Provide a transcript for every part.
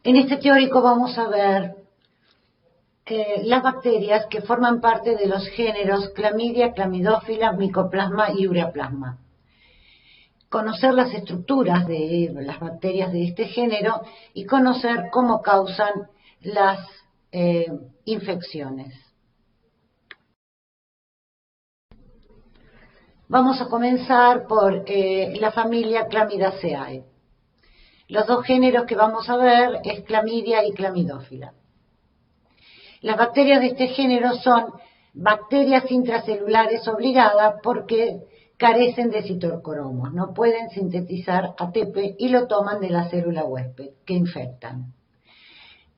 En este teórico vamos a ver las bacterias que forman parte de los géneros Clamidia, Clamidófila, Mycoplasma y Ureaplasma. Conocer las estructuras de las bacterias de este género y conocer cómo causan las infecciones. Vamos a comenzar por la familia Clamidaceae. Los dos géneros que vamos a ver es Clamidia y Clamidófila. Las bacterias de este género son bacterias intracelulares obligadas porque carecen de citocromos, no pueden sintetizar ATP y lo toman de la célula huésped, que infectan.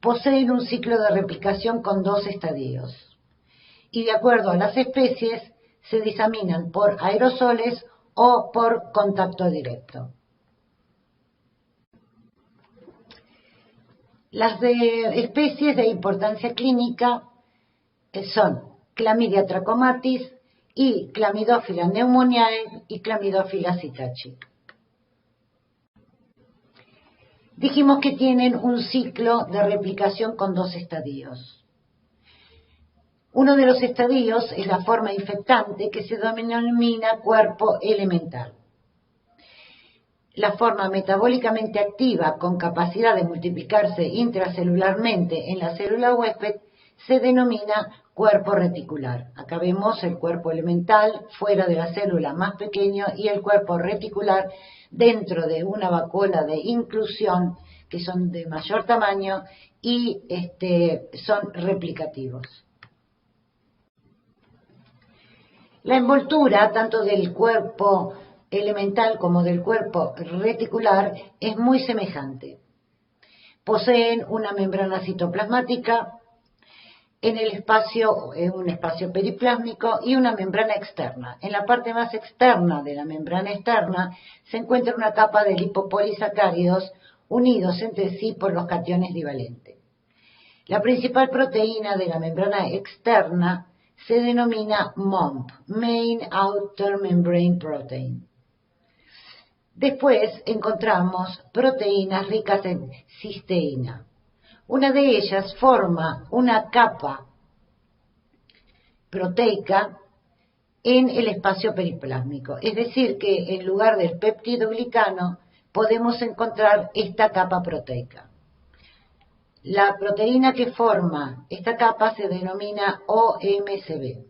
Poseen un ciclo de replicación con 2 estadios y de acuerdo a las especies se diseminan por aerosoles o por contacto directo. Las especies de importancia clínica son Clamidia trachomatis y Clamidófila pneumoniae y Clamidófila psittaci. Dijimos que tienen un ciclo de replicación con 2 estadios. Uno de los estadios es la forma infectante que se denomina cuerpo elemental. La forma metabólicamente activa con capacidad de multiplicarse intracelularmente en la célula huésped se denomina cuerpo reticular. Acá vemos el cuerpo elemental fuera de la célula más pequeño y el cuerpo reticular dentro de una vacuola de inclusión que son de mayor tamaño y son replicativos. La envoltura tanto del cuerpo elemental como del cuerpo reticular es muy semejante. Poseen una membrana citoplasmática en el espacio, un espacio periplásmico y una membrana externa. En la parte más externa de la membrana externa se encuentra una capa de lipopolisacáridos unidos entre sí por los cationes divalentes. La principal proteína de la membrana externa se denomina MOMP, Main Outer Membrane Protein. Después encontramos proteínas ricas en cisteína. Una de ellas forma una capa proteica en el espacio periplásmico. Es decir, que en lugar del peptidoglicano podemos encontrar esta capa proteica. La proteína que forma esta capa se denomina OMCB.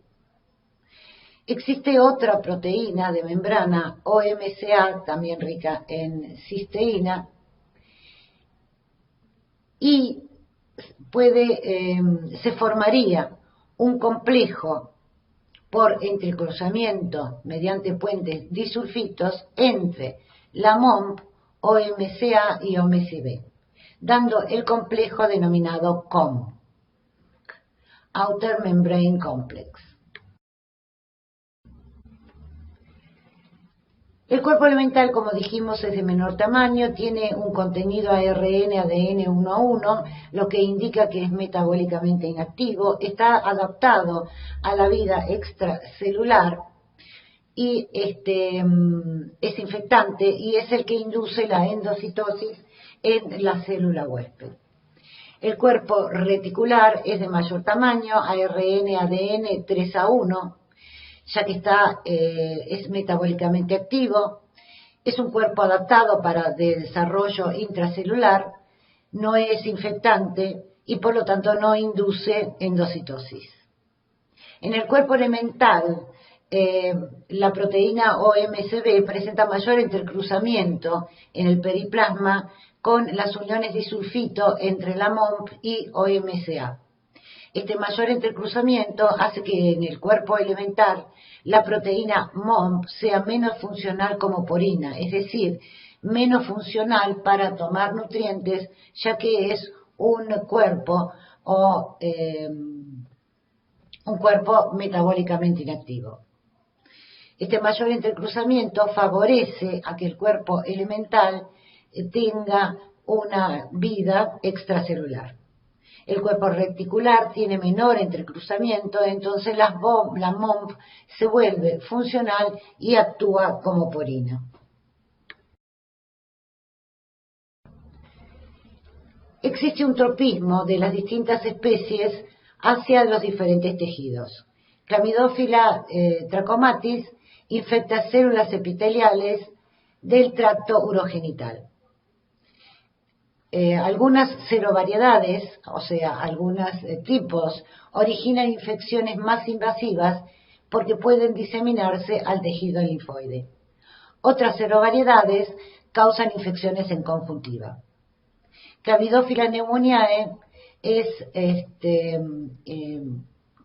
Existe otra proteína de membrana, OMCA, también rica en cisteína, y se formaría un complejo por entrecruzamiento mediante puentes disulfitos entre la MOMP, OMCA y OMCB, dando el complejo denominado COM, Outer Membrane Complex. El cuerpo elemental, como dijimos, es de menor tamaño, tiene un contenido ARN, ADN 1 a 1, lo que indica que es metabólicamente inactivo, está adaptado a la vida extracelular y es infectante y es el que induce la endocitosis en la célula huésped. El cuerpo reticular es de mayor tamaño, ARN, ADN 3 a 1, ya que es metabólicamente activo, es un cuerpo adaptado para desarrollo intracelular, no es infectante y por lo tanto no induce endocitosis. En el cuerpo elemental, la proteína OMCB presenta mayor entrecruzamiento en el periplasma con las uniones disulfito entre la MOMP y OMCA. Este mayor entrecruzamiento hace que en el cuerpo elemental la proteína MOMP sea menos funcional como porina, es decir, menos funcional para tomar nutrientes, ya que es un cuerpo metabólicamente inactivo. Este mayor entrecruzamiento favorece a que el cuerpo elemental tenga una vida extracelular. El cuerpo reticular tiene menor entrecruzamiento, entonces la MOMP se vuelve funcional y actúa como porina. Existe un tropismo de las distintas especies hacia los diferentes tejidos. Chlamydophila trachomatis infecta células epiteliales del tracto urogenital. Algunas serovariedades, o sea, algunos tipos, originan infecciones más invasivas porque pueden diseminarse al tejido linfoide. Otras serovariedades causan infecciones en conjuntiva. Chlamydophila pneumoniae es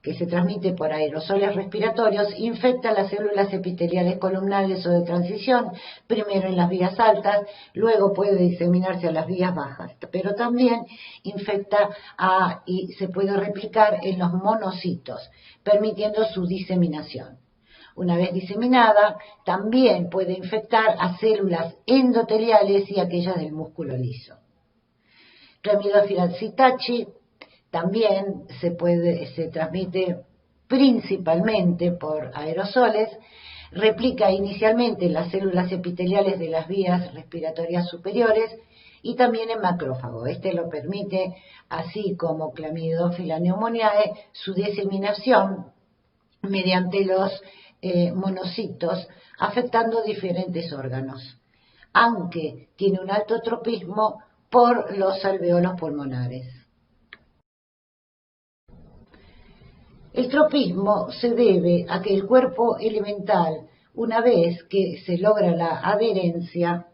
que se transmite por aerosoles respiratorios, infecta las células epiteliales columnales o de transición, primero en las vías altas, luego puede diseminarse a las vías bajas, pero también infecta y se puede replicar en los monocitos, permitiendo su diseminación. Una vez diseminada, también puede infectar a células endoteliales y aquellas del músculo liso. Chlamydophila psittaci también se transmite principalmente por aerosoles, replica inicialmente en las células epiteliales de las vías respiratorias superiores y también en macrófago. Este lo permite, así como Chlamydophila pneumoniae, su diseminación mediante los monocitos, afectando diferentes órganos, aunque tiene un alto tropismo por los alveolos pulmonares. El tropismo se debe a que el cuerpo elemental, una vez que se logra la adherencia,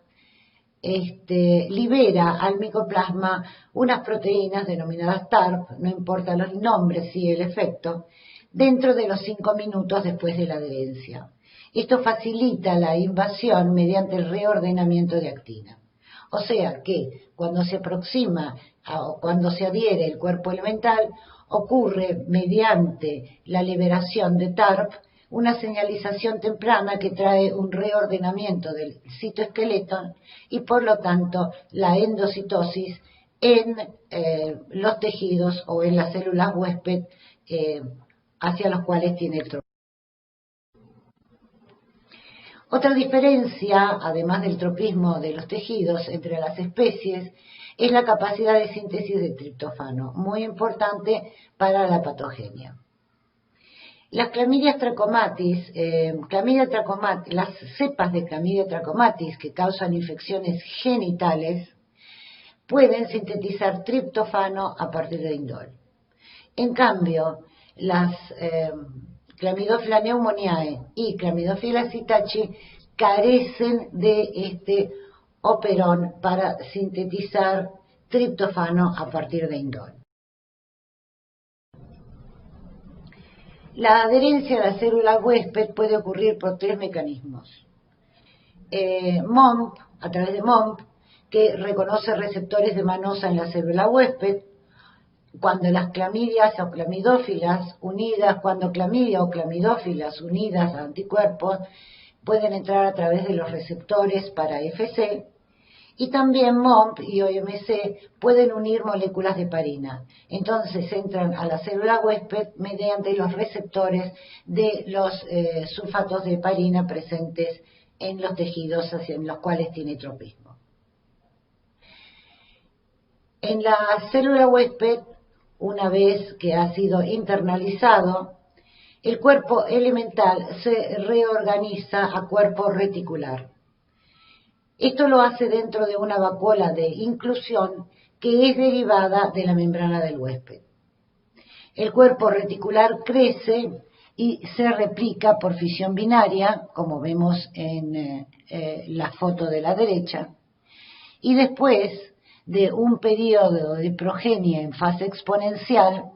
libera al micoplasma unas proteínas denominadas TARP, no importa los nombres y el efecto, dentro de los 5 minutos después de la adherencia. Esto facilita la invasión mediante el reordenamiento de actina. O sea que cuando se aproxima o cuando se adhiere el cuerpo elemental, ocurre mediante la liberación de TARP una señalización temprana que trae un reordenamiento del citoesqueleto y por lo tanto la endocitosis en los tejidos o en las células huésped hacia los cuales tiene el tropismo. Otra diferencia, además del tropismo de los tejidos entre las especies, es la capacidad de síntesis de triptófano, muy importante para la patogenia. Las Chlamydia trachomatis, las cepas de Chlamydia trachomatis que causan infecciones genitales, pueden sintetizar triptófano a partir de indol. En cambio, las Chlamydophila pneumoniae y Chlamydophila psittaci carecen de este operón para sintetizar triptófano a partir de indol. La adherencia a la célula huésped puede ocurrir por 3 mecanismos. MOMP, a través de MOMP, que reconoce receptores de manosa en la célula huésped, cuando las clamidias o clamidófilas unidas, cuando clamidia o clamidófilas unidas a anticuerpos pueden entrar a través de los receptores para FC, y también MOMP y OMC pueden unir moléculas de heparina. Entonces entran a la célula huésped mediante los receptores de los sulfatos de heparina presentes en los tejidos en los cuales tiene tropismo. En la célula huésped, una vez que ha sido internalizado, el cuerpo elemental se reorganiza a cuerpo reticular. Esto lo hace dentro de una vacuola de inclusión que es derivada de la membrana del huésped. El cuerpo reticular crece y se replica por fisión binaria, como vemos en la foto de la derecha, y después de un periodo de progenie en fase exponencial,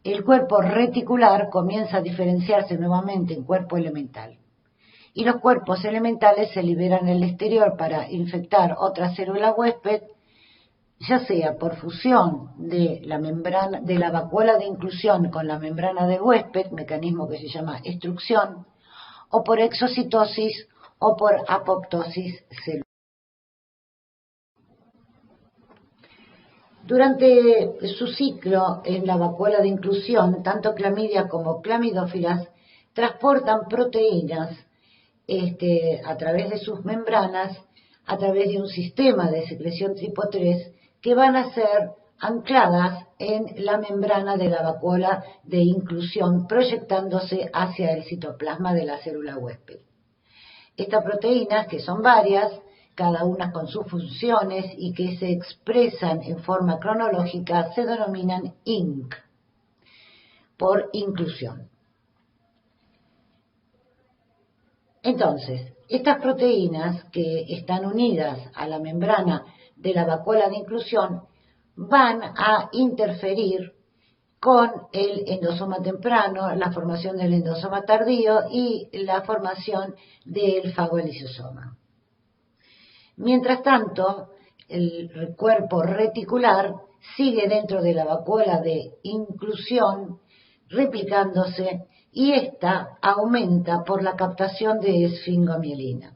el cuerpo reticular comienza a diferenciarse nuevamente en cuerpo elemental. Y los cuerpos elementales se liberan en el exterior para infectar otra célula huésped, ya sea por fusión de la membrana, de la vacuola de inclusión con la membrana del huésped, mecanismo que se llama extrusión, o por exocitosis o por apoptosis celular. Durante su ciclo en la vacuola de inclusión, tanto clamidia como clamidófilas transportan proteínas a través de sus membranas a través de un sistema de secreción tipo 3 que van a ser ancladas en la membrana de la vacuola de inclusión, proyectándose hacia el citoplasma de la célula huésped. Estas proteínas, que son varias, cada una con sus funciones y que se expresan en forma cronológica, se denominan INC, por inclusión. Entonces, estas proteínas que están unidas a la membrana de la vacuola de inclusión van a interferir con el endosoma temprano, la formación del endosoma tardío y la formación del fagolisosoma. Mientras tanto, el cuerpo reticular sigue dentro de la vacuola de inclusión, replicándose, y esta aumenta por la captación de esfingomielina.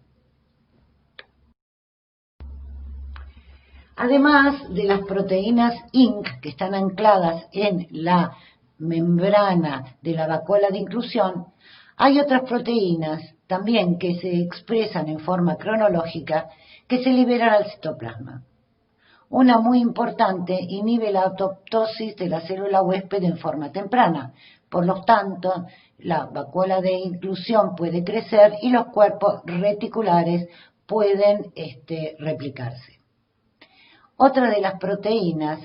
Además de las proteínas INC que están ancladas en la membrana de la vacuola de inclusión, hay otras proteínas también que se expresan en forma cronológica que se liberan al citoplasma. Una muy importante inhibe la apoptosis de la célula huésped en forma temprana. Por lo tanto, la vacuola de inclusión puede crecer y los cuerpos reticulares pueden replicarse. Otra de las proteínas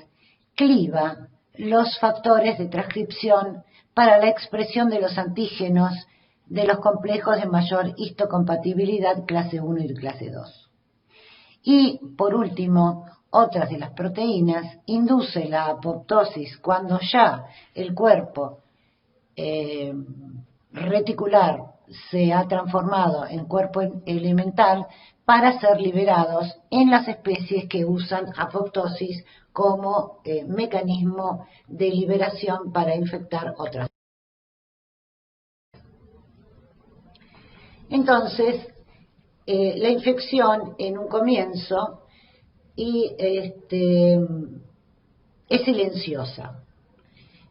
cliva los factores de transcripción para la expresión de los antígenos de los complejos de mayor histocompatibilidad clase 1 y clase 2. Y, por último, otras de las proteínas induce la apoptosis cuando ya el cuerpo reticular se ha transformado en cuerpo elemental para ser liberados en las especies que usan apoptosis como mecanismo de liberación para infectar otras. Entonces, la infección en un comienzo es silenciosa.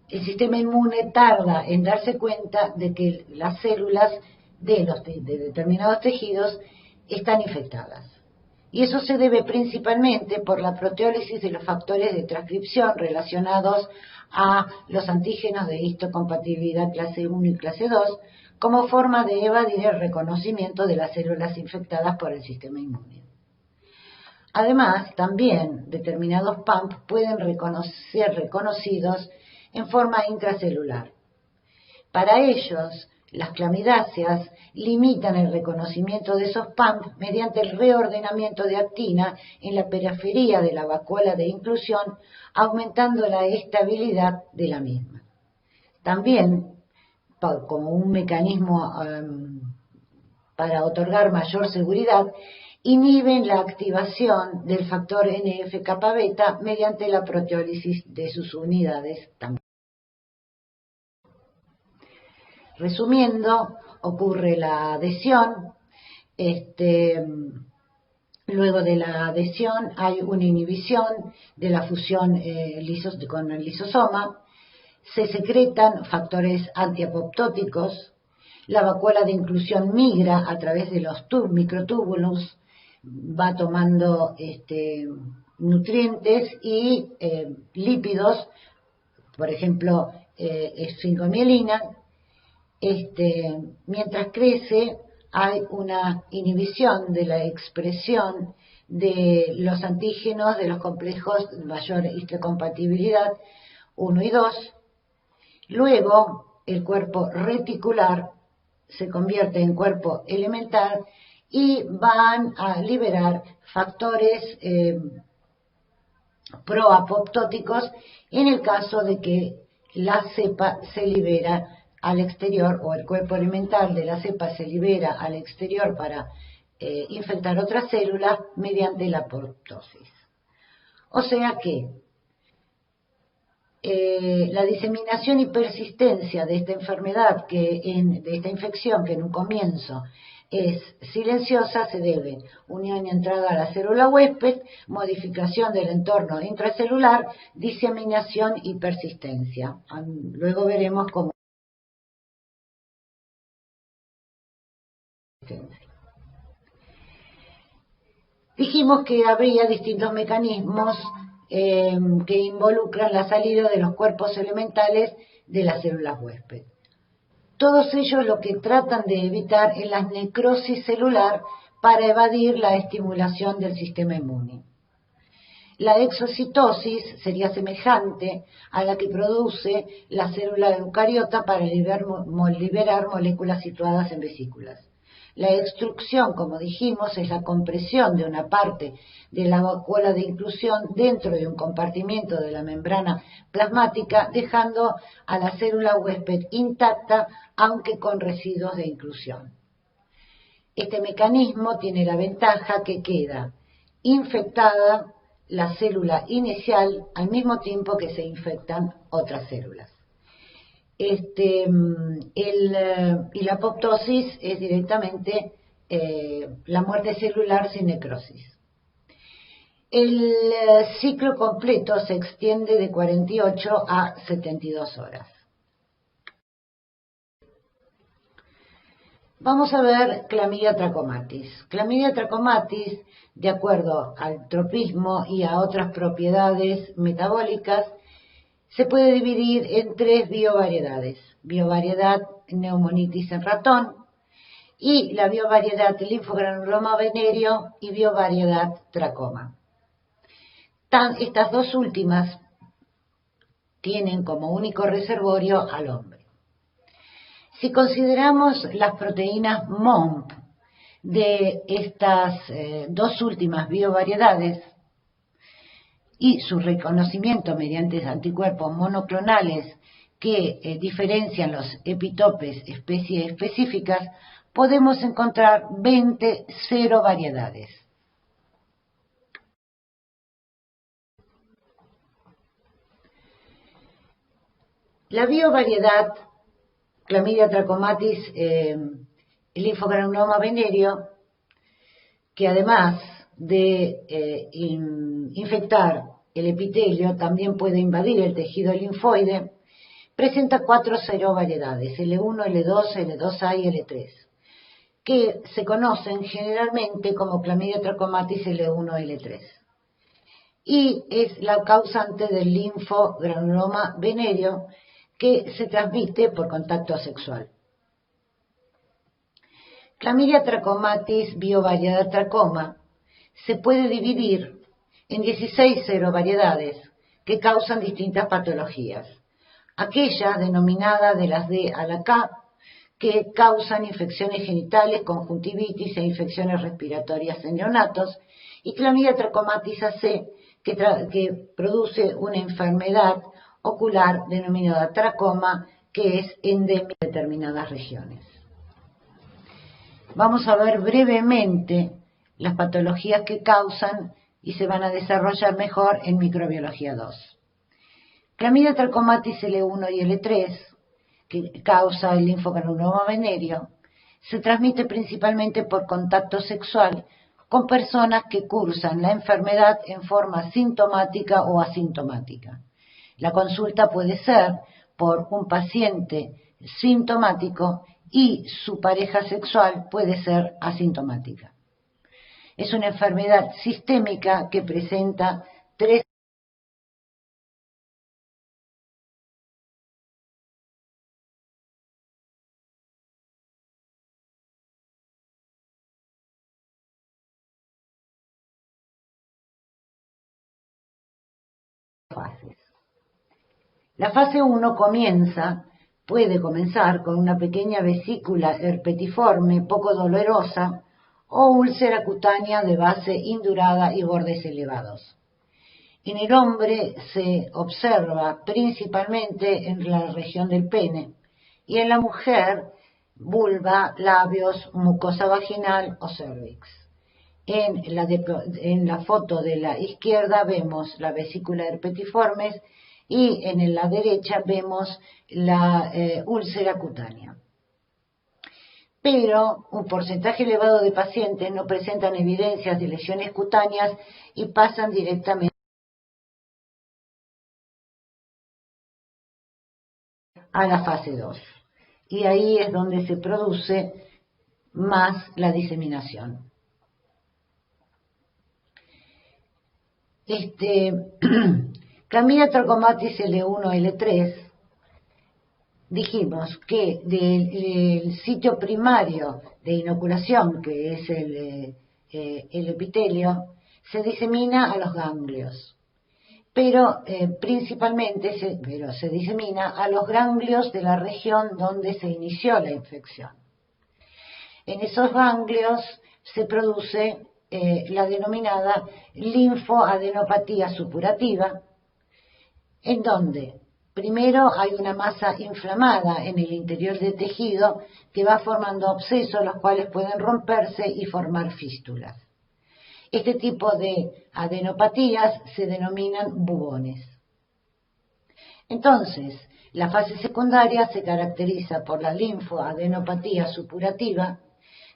El sistema inmune tarda en darse cuenta de que las células de determinados tejidos están infectadas. Y eso se debe principalmente por la proteólisis de los factores de transcripción relacionados a los antígenos de histocompatibilidad clase 1 y clase 2, como forma de evadir el reconocimiento de las células infectadas por el sistema inmune. Además, también determinados PAMP pueden ser reconocidos en forma intracelular. Para ellos, las clamidáceas limitan el reconocimiento de esos PAMP mediante el reordenamiento de actina en la periferia de la vacuola de inclusión, aumentando la estabilidad de la misma. También, como un mecanismo para otorgar mayor seguridad, inhiben la activación del factor NF-kappa beta mediante la proteólisis de sus unidades también. Resumiendo, ocurre la adhesión, luego de la adhesión hay una inhibición de la fusión con el lisosoma, se secretan factores antiapoptóticos, la vacuola de inclusión migra a través de los microtúbulos, va tomando nutrientes y lípidos, por ejemplo, esfingomielina. Mientras crece, hay una inhibición de la expresión de los antígenos de los complejos de mayor histocompatibilidad 1 y 2. Luego, el cuerpo reticular se convierte en cuerpo elemental y van a liberar factores proapoptóticos en el caso de que la cepa se libera al exterior, o el cuerpo elemental de la cepa se libera al exterior para infectar otras células mediante la apoptosis. O sea que la diseminación y persistencia de esta enfermedad, de esta infección, que en un comienzo es silenciosa, se debe unión y entrada a la célula huésped, modificación del entorno intracelular, diseminación y persistencia. Luego veremos cómo. Dijimos que habría distintos mecanismos que involucran la salida de los cuerpos elementales de las células huésped. Todos ellos lo que tratan de evitar es la necrosis celular para evadir la estimulación del sistema inmune. La exocitosis sería semejante a la que produce la célula eucariota para liberar moléculas situadas en vesículas. La extrusión, como dijimos, es la compresión de una parte de la vacuola de inclusión dentro de un compartimiento de la membrana plasmática, dejando a la célula huésped intacta, aunque con residuos de inclusión. Este mecanismo tiene la ventaja que queda infectada la célula inicial al mismo tiempo que se infectan otras células. Y la apoptosis es directamente la muerte celular sin necrosis. El ciclo completo se extiende de 48 a 72 horas. Vamos a ver Clamidia trachomatis. Clamidia trachomatis, de acuerdo al tropismo y a otras propiedades metabólicas, se puede dividir en 3 biovariedades. Biovariedad pneumonitis en ratón y la biovariedad linfogranuloma venéreo y biovariedad tracoma. Estas dos últimas tienen como único reservorio al hombre. Si consideramos las proteínas MOMP de estas dos últimas biovariedades y su reconocimiento mediante anticuerpos monoclonales que diferencian los epitopes especies específicas, podemos encontrar 20 serovariedades. La biovariedad Clamidia trachomatis, linfogranuloma venéreo, que además de infectar el epitelio, también puede invadir el tejido linfoide, presenta 4 serovariedades, L1, L2, L2A y L3, que se conocen generalmente como Clamidia trachomatis L1-L3. Y es la causante del linfogranuloma venéreo, que se transmite por contacto sexual. Clamidia trachomatis biovariedad trachoma se puede dividir en 16 serovariedades que causan distintas patologías. Aquella denominada de las D a la K, que causan infecciones genitales, conjuntivitis e infecciones respiratorias en neonatos, y Clamidia trachomatis AC, que produce una enfermedad ocular denominada tracoma, que es endémica en determinadas regiones. Vamos a ver brevemente las patologías que causan y se van a desarrollar mejor en microbiología 2. Clamidia trachomatis L1 y L3, que causa el linfogranuloma venéreo, se transmite principalmente por contacto sexual con personas que cursan la enfermedad en forma sintomática o asintomática. La consulta puede ser por un paciente sintomático y su pareja sexual puede ser asintomática. Es una enfermedad sistémica que presenta 3 fases. La fase 1 puede comenzar con una pequeña vesícula herpetiforme poco dolorosa o úlcera cutánea de base indurada y bordes elevados. En el hombre se observa principalmente en la región del pene y en la mujer vulva, labios, mucosa vaginal o cervix. En la foto de la izquierda vemos la vesícula herpetiformes y en la derecha vemos la úlcera cutánea. Pero un porcentaje elevado de pacientes no presentan evidencias de lesiones cutáneas y pasan directamente a la fase 2. Y ahí es donde se produce más la diseminación. Clamidia trachomatis L1, L3, dijimos que del sitio primario de inoculación, que es el epitelio, se disemina a los ganglios, pero principalmente se disemina a los ganglios de la región donde se inició la infección. En esos ganglios se produce la denominada linfoadenopatía supurativa, en donde primero hay una masa inflamada en el interior del tejido que va formando abscesos, los cuales pueden romperse y formar fístulas. Este tipo de adenopatías se denominan bubones. Entonces, la fase secundaria se caracteriza por la linfoadenopatía supurativa,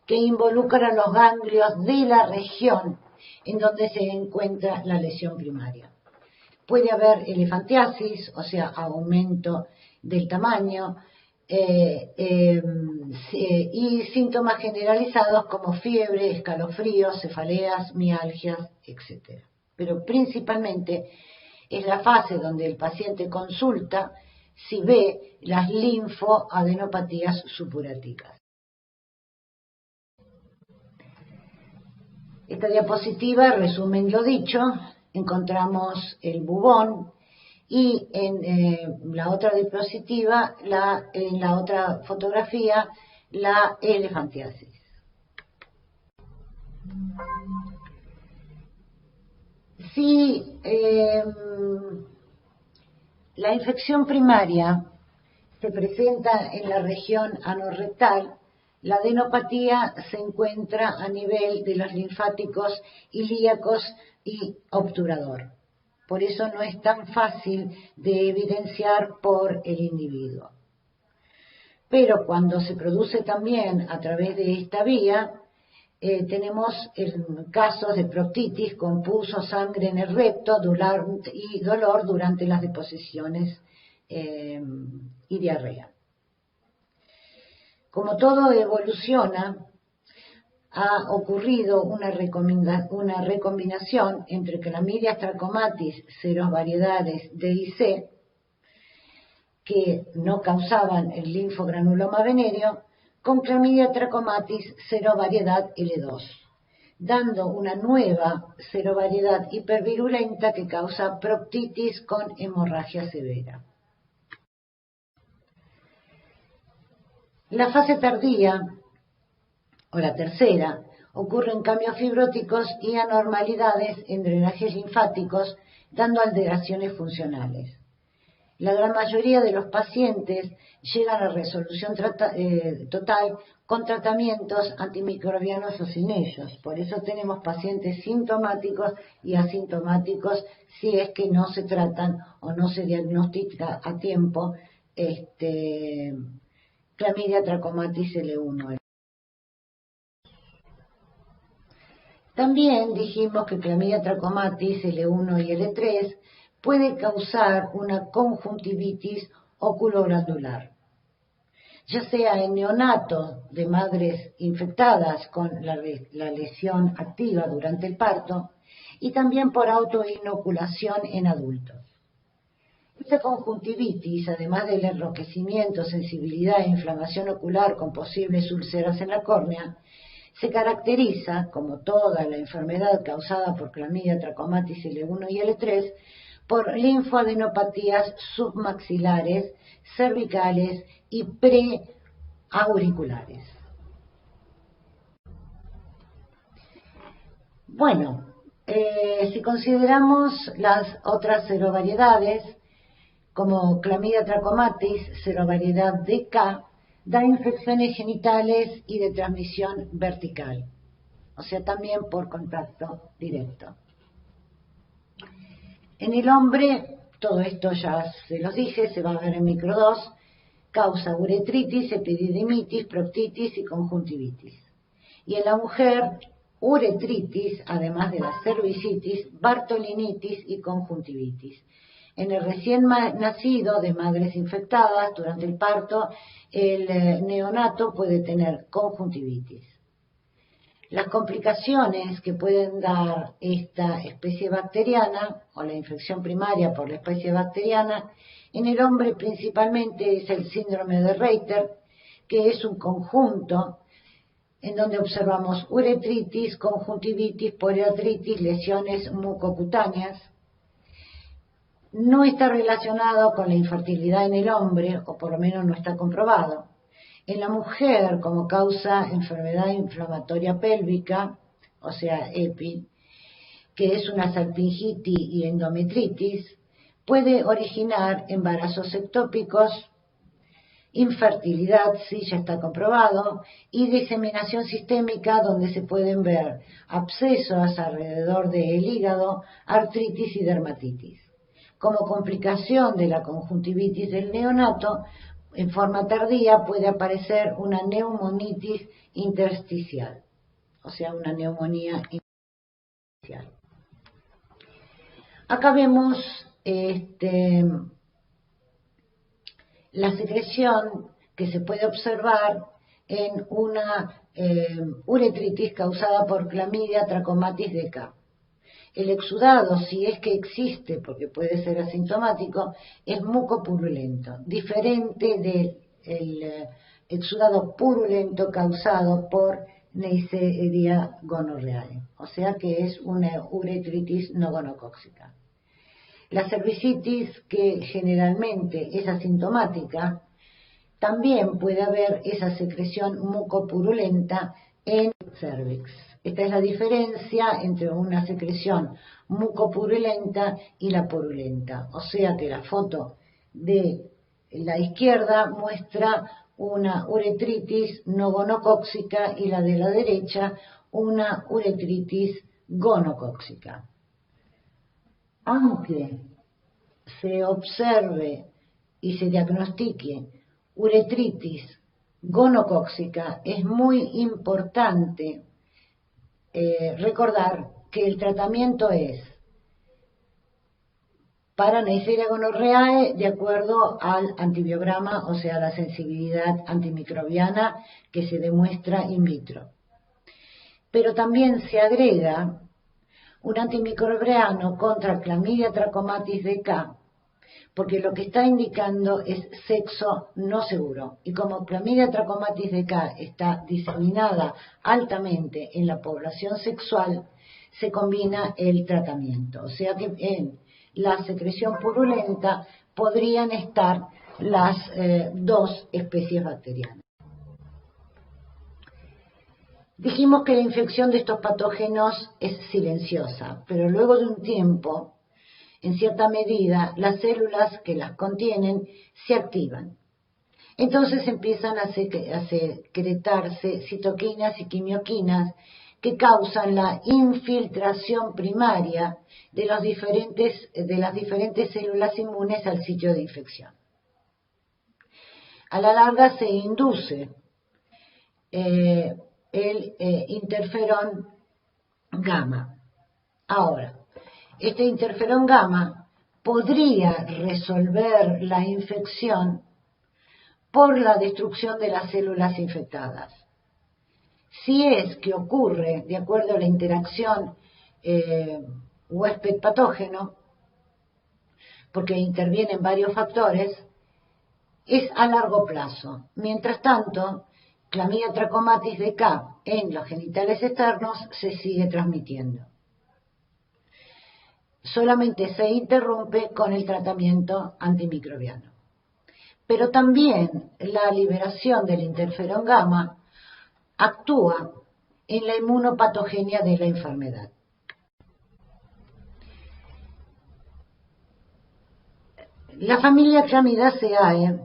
que involucra los ganglios de la región en donde se encuentra la lesión primaria. Puede haber elefantiasis, o sea, aumento del tamaño, y síntomas generalizados como fiebre, escalofríos, cefaleas, mialgias, etc. Pero principalmente es la fase donde el paciente consulta si ve las linfoadenopatías supurativas. Esta diapositiva resumen lo dicho. Encontramos el bubón y en la otra diapositiva, en la otra fotografía, la elefantiasis. Si la infección primaria se presenta en la región anorrectal, la adenopatía se encuentra a nivel de los linfáticos ilíacos y obturador. Por eso no es tan fácil de evidenciar por el individuo. Pero cuando se produce también a través de esta vía, tenemos casos de proctitis con pus o sangre en el recto y dolor durante las deposiciones y diarrea. Como todo evoluciona, ha ocurrido una recombinación entre Clamidia trachomatis, serovariedades D y C, que no causaban el linfogranuloma venéreo, con Clamidia trachomatis, serovariedad L2, dando una nueva serovariedad hipervirulenta que causa proctitis con hemorragia severa. La fase tardía, o la tercera, ocurren cambios fibróticos y anormalidades en drenajes linfáticos, dando alteraciones funcionales. La gran mayoría de los pacientes llegan a resolución total con tratamientos antimicrobianos o sin ellos. Por eso tenemos pacientes sintomáticos y asintomáticos si es que no se tratan o no se diagnostica a tiempo Clamidia trachomatis L1. También dijimos que Clamidia trachomatis L1 y L3 puede causar una conjuntivitis oculoglandular, ya sea en neonatos de madres infectadas con la lesión activa durante el parto y también por autoinoculación en adultos. Esta conjuntivitis, además del enrojecimiento, sensibilidad e inflamación ocular con posibles úlceras en la córnea, se caracteriza, como toda la enfermedad causada por Clamidia trachomatis L1 y L3, por linfoadenopatías submaxilares, cervicales y preauriculares. Bueno, si consideramos las otras serovariedades, como Clamidia trachomatis, serovariedad DK, da infecciones genitales y de transmisión vertical, o sea, también por contacto directo. En el hombre, todo esto ya se los dije, se va a ver en micro 2, causa uretritis, epididimitis, proctitis y conjuntivitis. Y en la mujer, uretritis, además de la cervicitis, bartolinitis y conjuntivitis. En el recién nacido de madres infectadas durante el parto, el neonato puede tener conjuntivitis. Las complicaciones que pueden dar esta especie bacteriana o la infección primaria por la especie bacteriana en el hombre principalmente es el síndrome de Reiter, que es un conjunto en donde observamos uretritis, conjuntivitis, poliartritis, lesiones mucocutáneas. No está relacionado con la infertilidad en el hombre, o por lo menos no está comprobado. En la mujer, como causa enfermedad inflamatoria pélvica, o sea, EPI, que es una salpingitis y endometritis, puede originar embarazos ectópicos, infertilidad, sí, ya está comprobado, y diseminación sistémica, donde se pueden ver abscesos alrededor del hígado, artritis y dermatitis. Como complicación de la conjuntivitis del neonato, en forma tardía puede aparecer una neumonitis intersticial, o sea, una neumonía intersticial. Acá vemos la secreción que se puede observar en una uretritis causada por Clamidia trachomatis dk. El exudado, si es que existe, porque puede ser asintomático, es mucopurulento, diferente del exudado purulento causado por Neisseria gonorrhoeae, o sea que es una uretritis no gonocóxica. La cervicitis, que generalmente es asintomática, también puede haber esa secreción mucopurulenta en cervix. Esta es la diferencia entre una secreción mucopurulenta y la purulenta. O sea que la foto de la izquierda muestra una uretritis no gonocóxica y la de la derecha una uretritis gonocóxica. Aunque se observe y se diagnostique uretritis gonocóxica, es muy importante recordar que el tratamiento es para Neisseria gonorrhoeae de acuerdo al antibiograma, o sea, la sensibilidad antimicrobiana que se demuestra in vitro. Pero también se agrega un antimicrobiano contra Clamidia trachomatis dk, porque lo que está indicando es sexo no seguro. Y como Clamidia trachomatis dk está diseminada altamente en la población sexual, se combina el tratamiento. O sea que en la secreción purulenta podrían estar las dos especies bacterianas. Dijimos que la infección de estos patógenos es silenciosa, pero luego de un tiempo, en cierta medida, las células que las contienen se activan. Entonces empiezan a secretarse citoquinas y quimioquinas que causan la infiltración primaria de las diferentes células inmunes al sitio de infección. A la larga se induce el interferón gamma. Ahora, este interferón gamma podría resolver la infección por la destrucción de las células infectadas. Si es que ocurre de acuerdo a la interacción huésped-patógeno, porque intervienen varios factores, es a largo plazo. Mientras tanto, Clamidia trachomatis dk en los genitales externos se sigue transmitiendo. Solamente se interrumpe con el tratamiento antimicrobiano. Pero también la liberación del interferón gamma actúa en la inmunopatogenia de la enfermedad. La familia Clamidaceae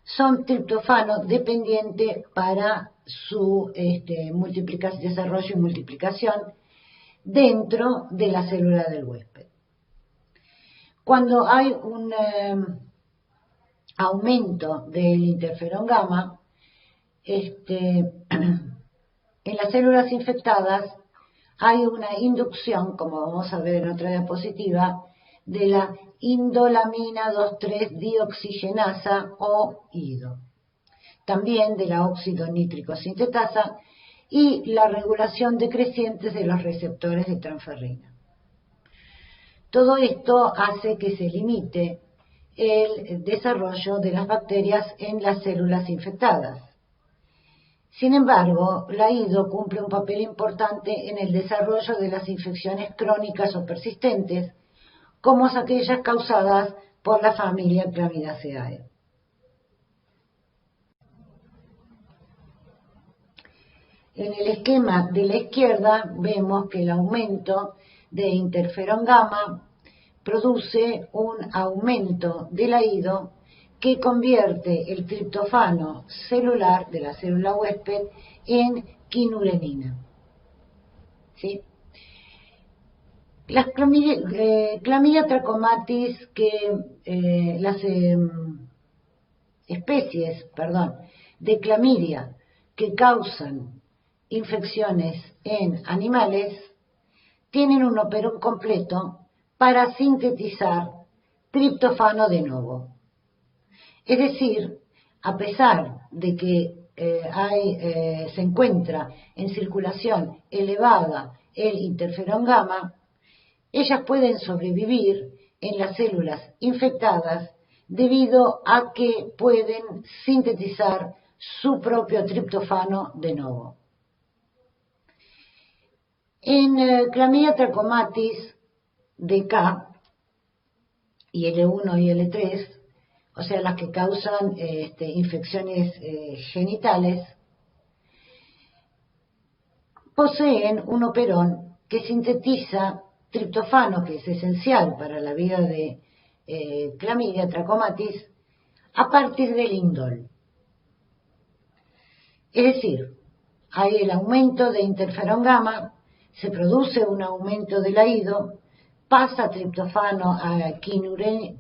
son triptofano dependiente para su desarrollo y multiplicación dentro de la célula del huésped. Cuando hay un aumento del interferón gamma, en las células infectadas hay una inducción, como vamos a ver en otra diapositiva, de la indolamina 2,3-dioxigenasa o IDO. También de la óxido nítrico sintetasa y la regulación decreciente de los receptores de transferrina. Todo esto hace que se limite el desarrollo de las bacterias en las células infectadas. Sin embargo, la IDO cumple un papel importante en el desarrollo de las infecciones crónicas o persistentes, como aquellas causadas por la familia Clamidaceae. En el esquema de la izquierda vemos que el aumento de interferón gamma produce un aumento de la IDO que convierte el triptofano celular de la célula huésped en quinurenina. ¿Sí? Las Chlamydia trachomatis, las especies de clamidia que causan infecciones en animales tienen un operón completo para sintetizar triptofano de novo. Es decir, a pesar de que se encuentra en circulación elevada el interferón gamma, ellas pueden sobrevivir en las células infectadas debido a que pueden sintetizar su propio triptofano de novo. En Chlamydia trachomatis DK y L1 y L3, o sea, las que causan infecciones genitales, poseen un operón que sintetiza triptofano, que es esencial para la vida de Chlamydia trachomatis, a partir del indol. Es decir, hay el aumento de interferón gamma, se produce un aumento de la IDO, pasa triptofano a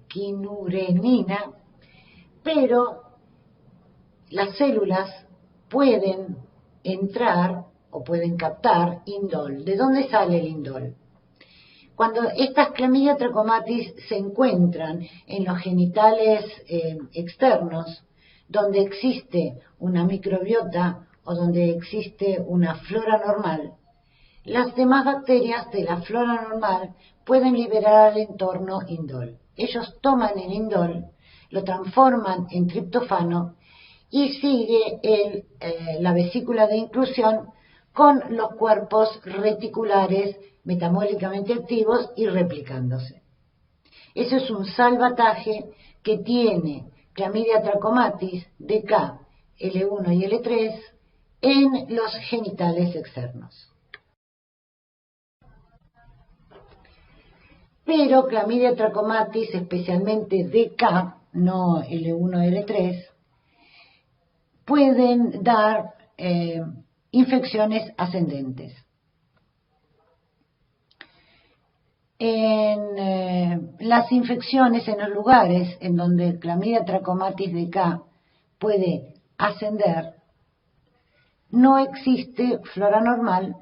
quinurenina, pero las células pueden entrar o pueden captar indol. ¿De dónde sale el indol? Cuando estas Chlamydia trachomatis se encuentran en los genitales externos, donde existe una microbiota o donde existe una flora normal, las demás bacterias de la flora normal pueden liberar al entorno indol. Ellos toman el indol, lo transforman en triptofano y sigue la vesícula de inclusión con los cuerpos reticulares metabólicamente activos y replicándose. Eso es un salvataje que tiene Chlamydia trachomatis DK, L1 y L3 en los genitales externos. Pero Chlamydia trachomatis, especialmente DK, no L1 y L3, pueden dar infecciones ascendentes. En las infecciones, en los lugares en donde Chlamydia trachomatis DK puede ascender, no existe flora normal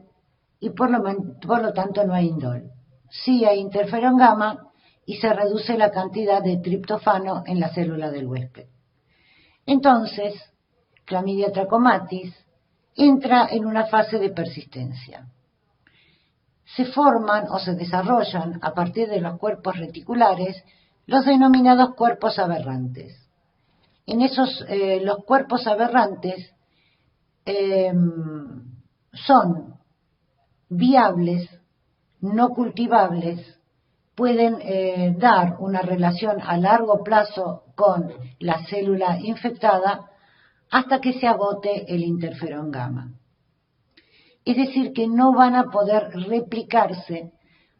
y por lo tanto no hay indol. Sí hay interferón gamma y se reduce la cantidad de triptofano en la célula del huésped. Entonces, Chlamydia trachomatis entra en una fase de persistencia. Se forman o se desarrollan a partir de los cuerpos reticulares los denominados cuerpos aberrantes. En los cuerpos aberrantes son viables, no cultivables, pueden dar una relación a largo plazo con la célula infectada hasta que se agote el interferón gamma. Es decir, que no van a poder replicarse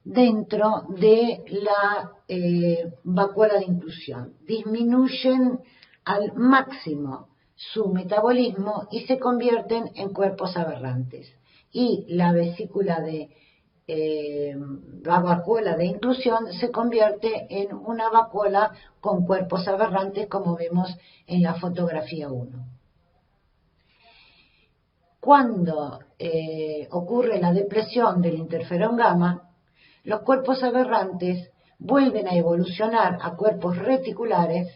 dentro de la vacuola de inclusión. Disminuyen al máximo su metabolismo y se convierten en cuerpos aberrantes. Y la vesícula la vacuola de inclusión se convierte en una vacuola con cuerpos aberrantes, como vemos en la fotografía 1. Cuando ocurre la depresión del interferón gamma, los cuerpos aberrantes vuelven a evolucionar a cuerpos reticulares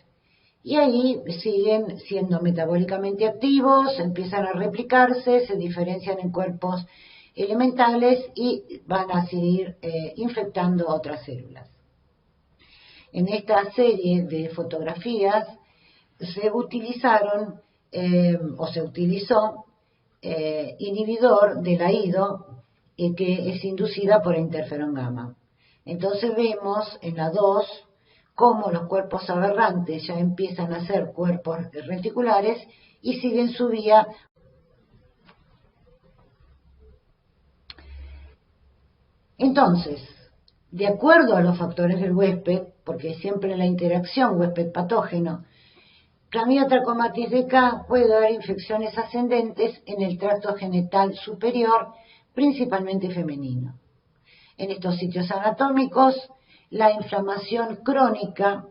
Y ahí siguen siendo metabólicamente activos, empiezan a replicarse, se diferencian en cuerpos elementales y van a seguir infectando otras células. En esta serie de fotografías se utilizaron o se utilizó inhibidor de la IDO que es inducida por interferón gamma. Entonces vemos en la 2 cómo los cuerpos aberrantes ya empiezan a ser cuerpos reticulares y siguen su vía. Entonces, de acuerdo a los factores del huésped, porque siempre la interacción huésped-patógeno, Clamidia trachomatis dk puede dar infecciones ascendentes en el tracto genital superior, principalmente femenino. En estos sitios anatómicos, la inflamación crónica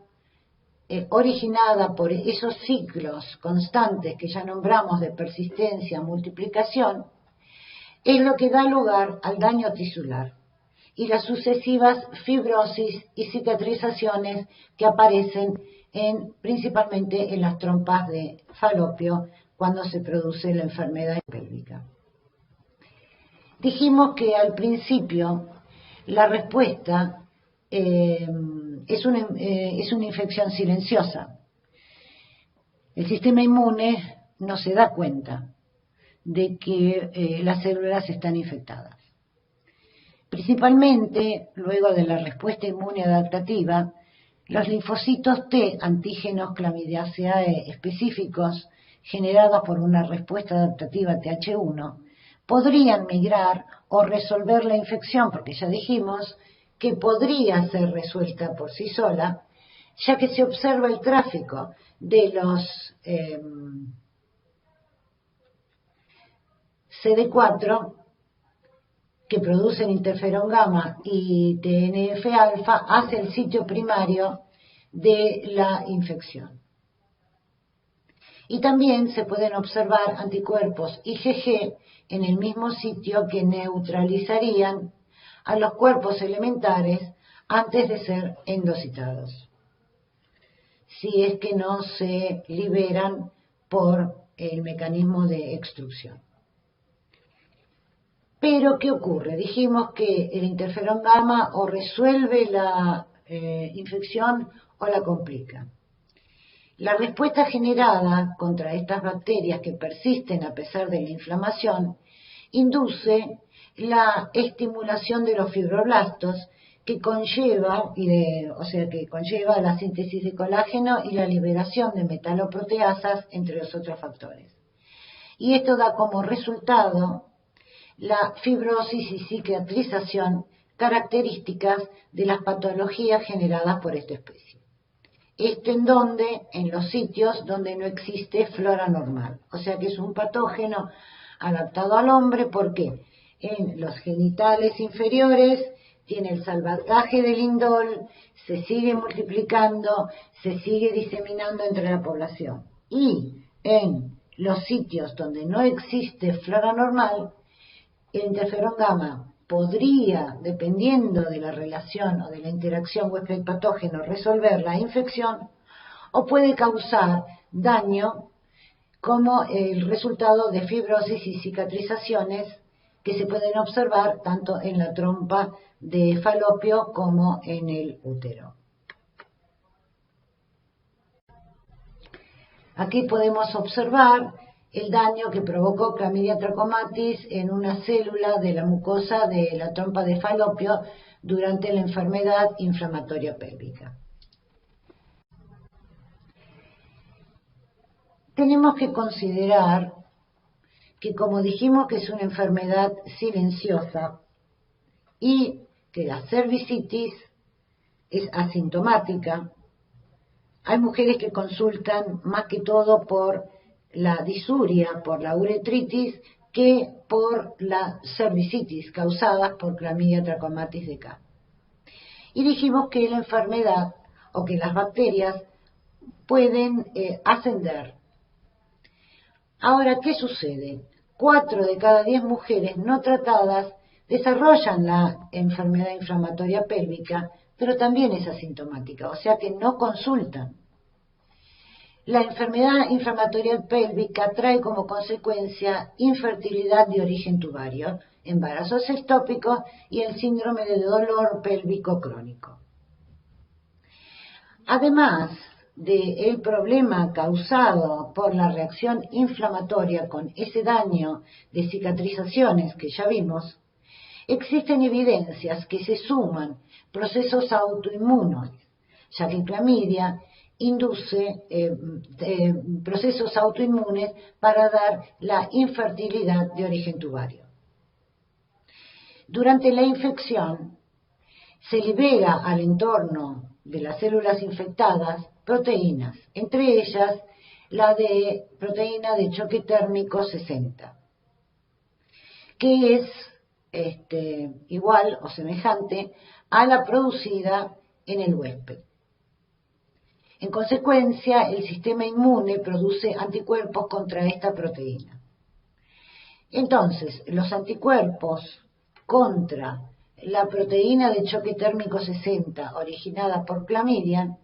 originada por esos ciclos constantes que ya nombramos de persistencia, multiplicación, es lo que da lugar al daño tisular y las sucesivas fibrosis y cicatrizaciones que aparecen principalmente en las trompas de Falopio cuando se produce la enfermedad pélvica. Dijimos que al principio la respuesta es una infección silenciosa. El sistema inmune no se da cuenta de que las células están infectadas. Principalmente, luego de la respuesta inmune adaptativa, los linfocitos T antígenos clamidiaceae específicos generados por una respuesta adaptativa Th1 podrían migrar o resolver la infección, porque ya dijimos que podría ser resuelta por sí sola, ya que se observa el tráfico de los CD4 que producen interferón gamma y TNF-alfa hacia el sitio primario de la infección. Y también se pueden observar anticuerpos IgG en el mismo sitio que neutralizarían a los cuerpos elementares antes de ser endocitados, si es que no se liberan por el mecanismo de extrusión. Pero, ¿qué ocurre? Dijimos que el interferón gamma o resuelve la infección o la complica. La respuesta generada contra estas bacterias que persisten a pesar de la inflamación induce la estimulación de los fibroblastos que conlleva, la síntesis de colágeno y la liberación de metaloproteasas, entre los otros factores. Y esto da como resultado la fibrosis y cicatrización características de las patologías generadas por esta especie. Esto en los sitios donde no existe flora normal, o sea que es un patógeno adaptado al hombre porque en los genitales inferiores tiene el salvataje del indol, se sigue multiplicando, se sigue diseminando entre la población. Y en los sitios donde no existe flora normal, el interferón gamma podría, dependiendo de la relación o de la interacción huésped-patógeno, resolver la infección o puede causar daño como el resultado de fibrosis y cicatrizaciones que se pueden observar tanto en la trompa de Falopio como en el útero. Aquí podemos observar el daño que provocó Clamidia trachomatis en una célula de la mucosa de la trompa de Falopio durante la enfermedad inflamatoria pélvica. Tenemos que considerar que, como dijimos que es una enfermedad silenciosa y que la cervicitis es asintomática, hay mujeres que consultan más que todo por la disuria, por la uretritis, que por la cervicitis causada por Clamidia trachomatis dk. Y dijimos que la enfermedad o que las bacterias pueden ascender. Ahora, ¿qué sucede? 4 de cada 10 mujeres no tratadas desarrollan la enfermedad inflamatoria pélvica, pero también es asintomática, o sea que no consultan. La enfermedad inflamatoria pélvica trae como consecuencia infertilidad de origen tubario, embarazos ectópicos y el síndrome de dolor pélvico crónico. Además del problema causado por la reacción inflamatoria con ese daño de cicatrizaciones que ya vimos, existen evidencias que se suman procesos autoinmunes, ya que clamidia induce procesos autoinmunes para dar la infertilidad de origen tubario. Durante la infección se libera al entorno de las células infectadas proteínas, entre ellas la de proteína de choque térmico 60, que es igual o semejante a la producida en el huésped. En consecuencia, el sistema inmune produce anticuerpos contra esta proteína. Entonces, los anticuerpos contra la proteína de choque térmico 60 originada por clamidia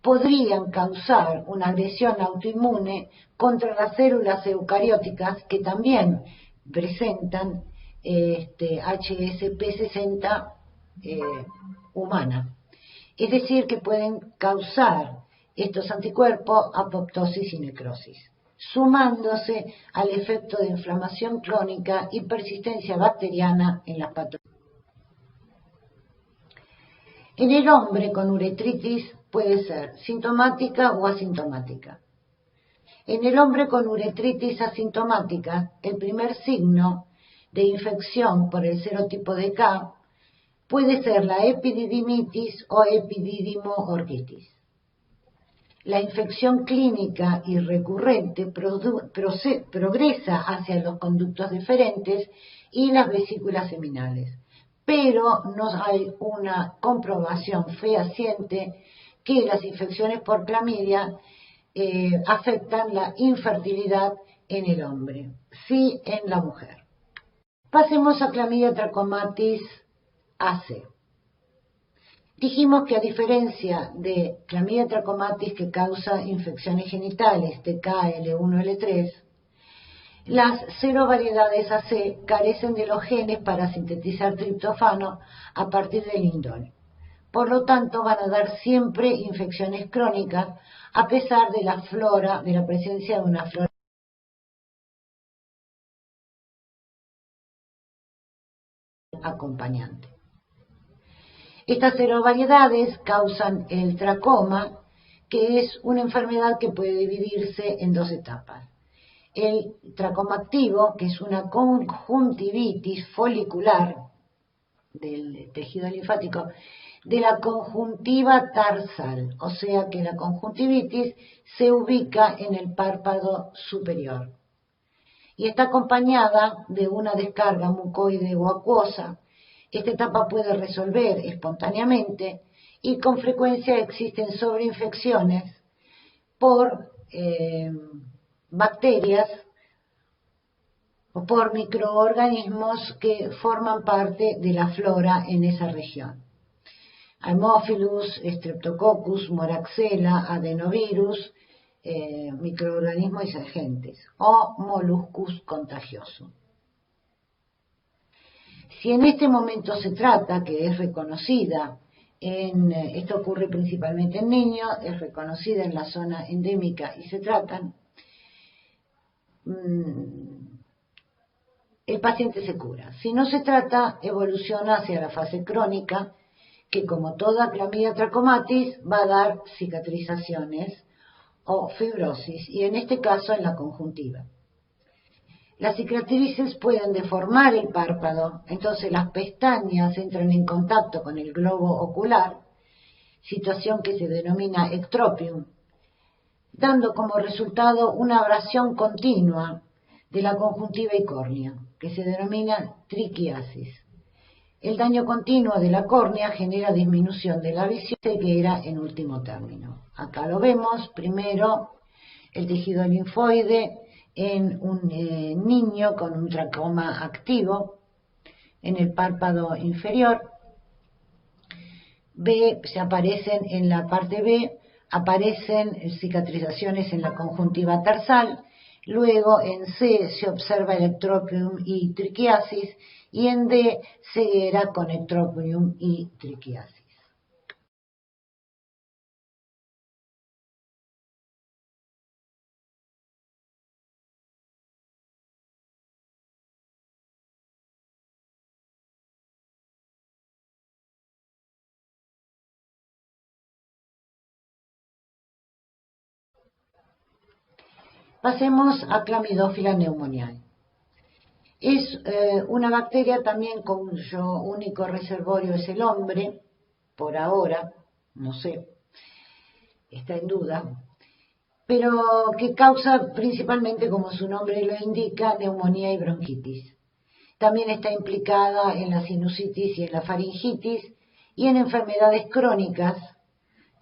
podrían causar una agresión autoinmune contra las células eucarióticas que también presentan HSP60 humana. Es decir, que pueden causar estos anticuerpos apoptosis y necrosis, sumándose al efecto de inflamación crónica y persistencia bacteriana en las patologías. En el hombre con uretritis puede ser sintomática o asintomática. En el hombre con uretritis asintomática, el primer signo de infección por el serotipo de K puede ser la epididimitis o epididimo-orquitis. La infección clínica y recurrente progresa hacia los conductos deferentes y las vesículas seminales, pero no hay una comprobación fehaciente que las infecciones por clamidia afectan la infertilidad en el hombre, sí en la mujer. Pasemos a Clamidia trachomatis AC. Dijimos que a diferencia de Clamidia trachomatis que causa infecciones genitales TK-L1-L3, las serovariedades AC carecen de los genes para sintetizar triptofano a partir del indol. Por lo tanto, van a dar siempre infecciones crónicas a pesar de la presencia de una flora acompañante. Estas serovariedades causan el tracoma, que es una enfermedad que puede dividirse en dos etapas. El tracoma activo, que es una conjuntivitis folicular del tejido linfático, de la conjuntiva tarsal, o sea que la conjuntivitis se ubica en el párpado superior y está acompañada de una descarga mucoide o acuosa. Esta etapa puede resolver espontáneamente y con frecuencia existen sobreinfecciones por bacterias o por microorganismos que forman parte de la flora en esa región. Haemophilus, Streptococcus, Moraxella, adenovirus, microorganismos y agentes, o Molluscus contagioso. Si en este momento se trata, que es reconocida, esto ocurre principalmente en niños, es reconocida en la zona endémica y se tratan, el paciente se cura. Si no se trata, evoluciona hacia la fase crónica, que como toda clamidia trachomatis va a dar cicatrizaciones o fibrosis, y en este caso en la conjuntiva. Las cicatrices pueden deformar el párpado, entonces las pestañas entran en contacto con el globo ocular, situación que se denomina ectropium, dando como resultado una abrasión continua de la conjuntiva y córnea, que se denomina triquiasis. El daño continuo de la córnea genera disminución de la visión, que era en último término. Acá lo vemos, primero el tejido linfoide en un niño con un tracoma activo en el párpado inferior. Se aparecen en la parte B aparecen cicatrizaciones en la conjuntiva tarsal. Luego en C se observa electropium y triquiasis, y en D ceguera con ectropium y triquiasis. Pasemos a Clamidófila pneumoniae. Es una bacteria también cuyo único reservorio es el hombre, por ahora, no sé, está en duda, pero que causa principalmente, como su nombre lo indica, neumonía y bronquitis. También está implicada en la sinusitis y en la faringitis y en enfermedades crónicas,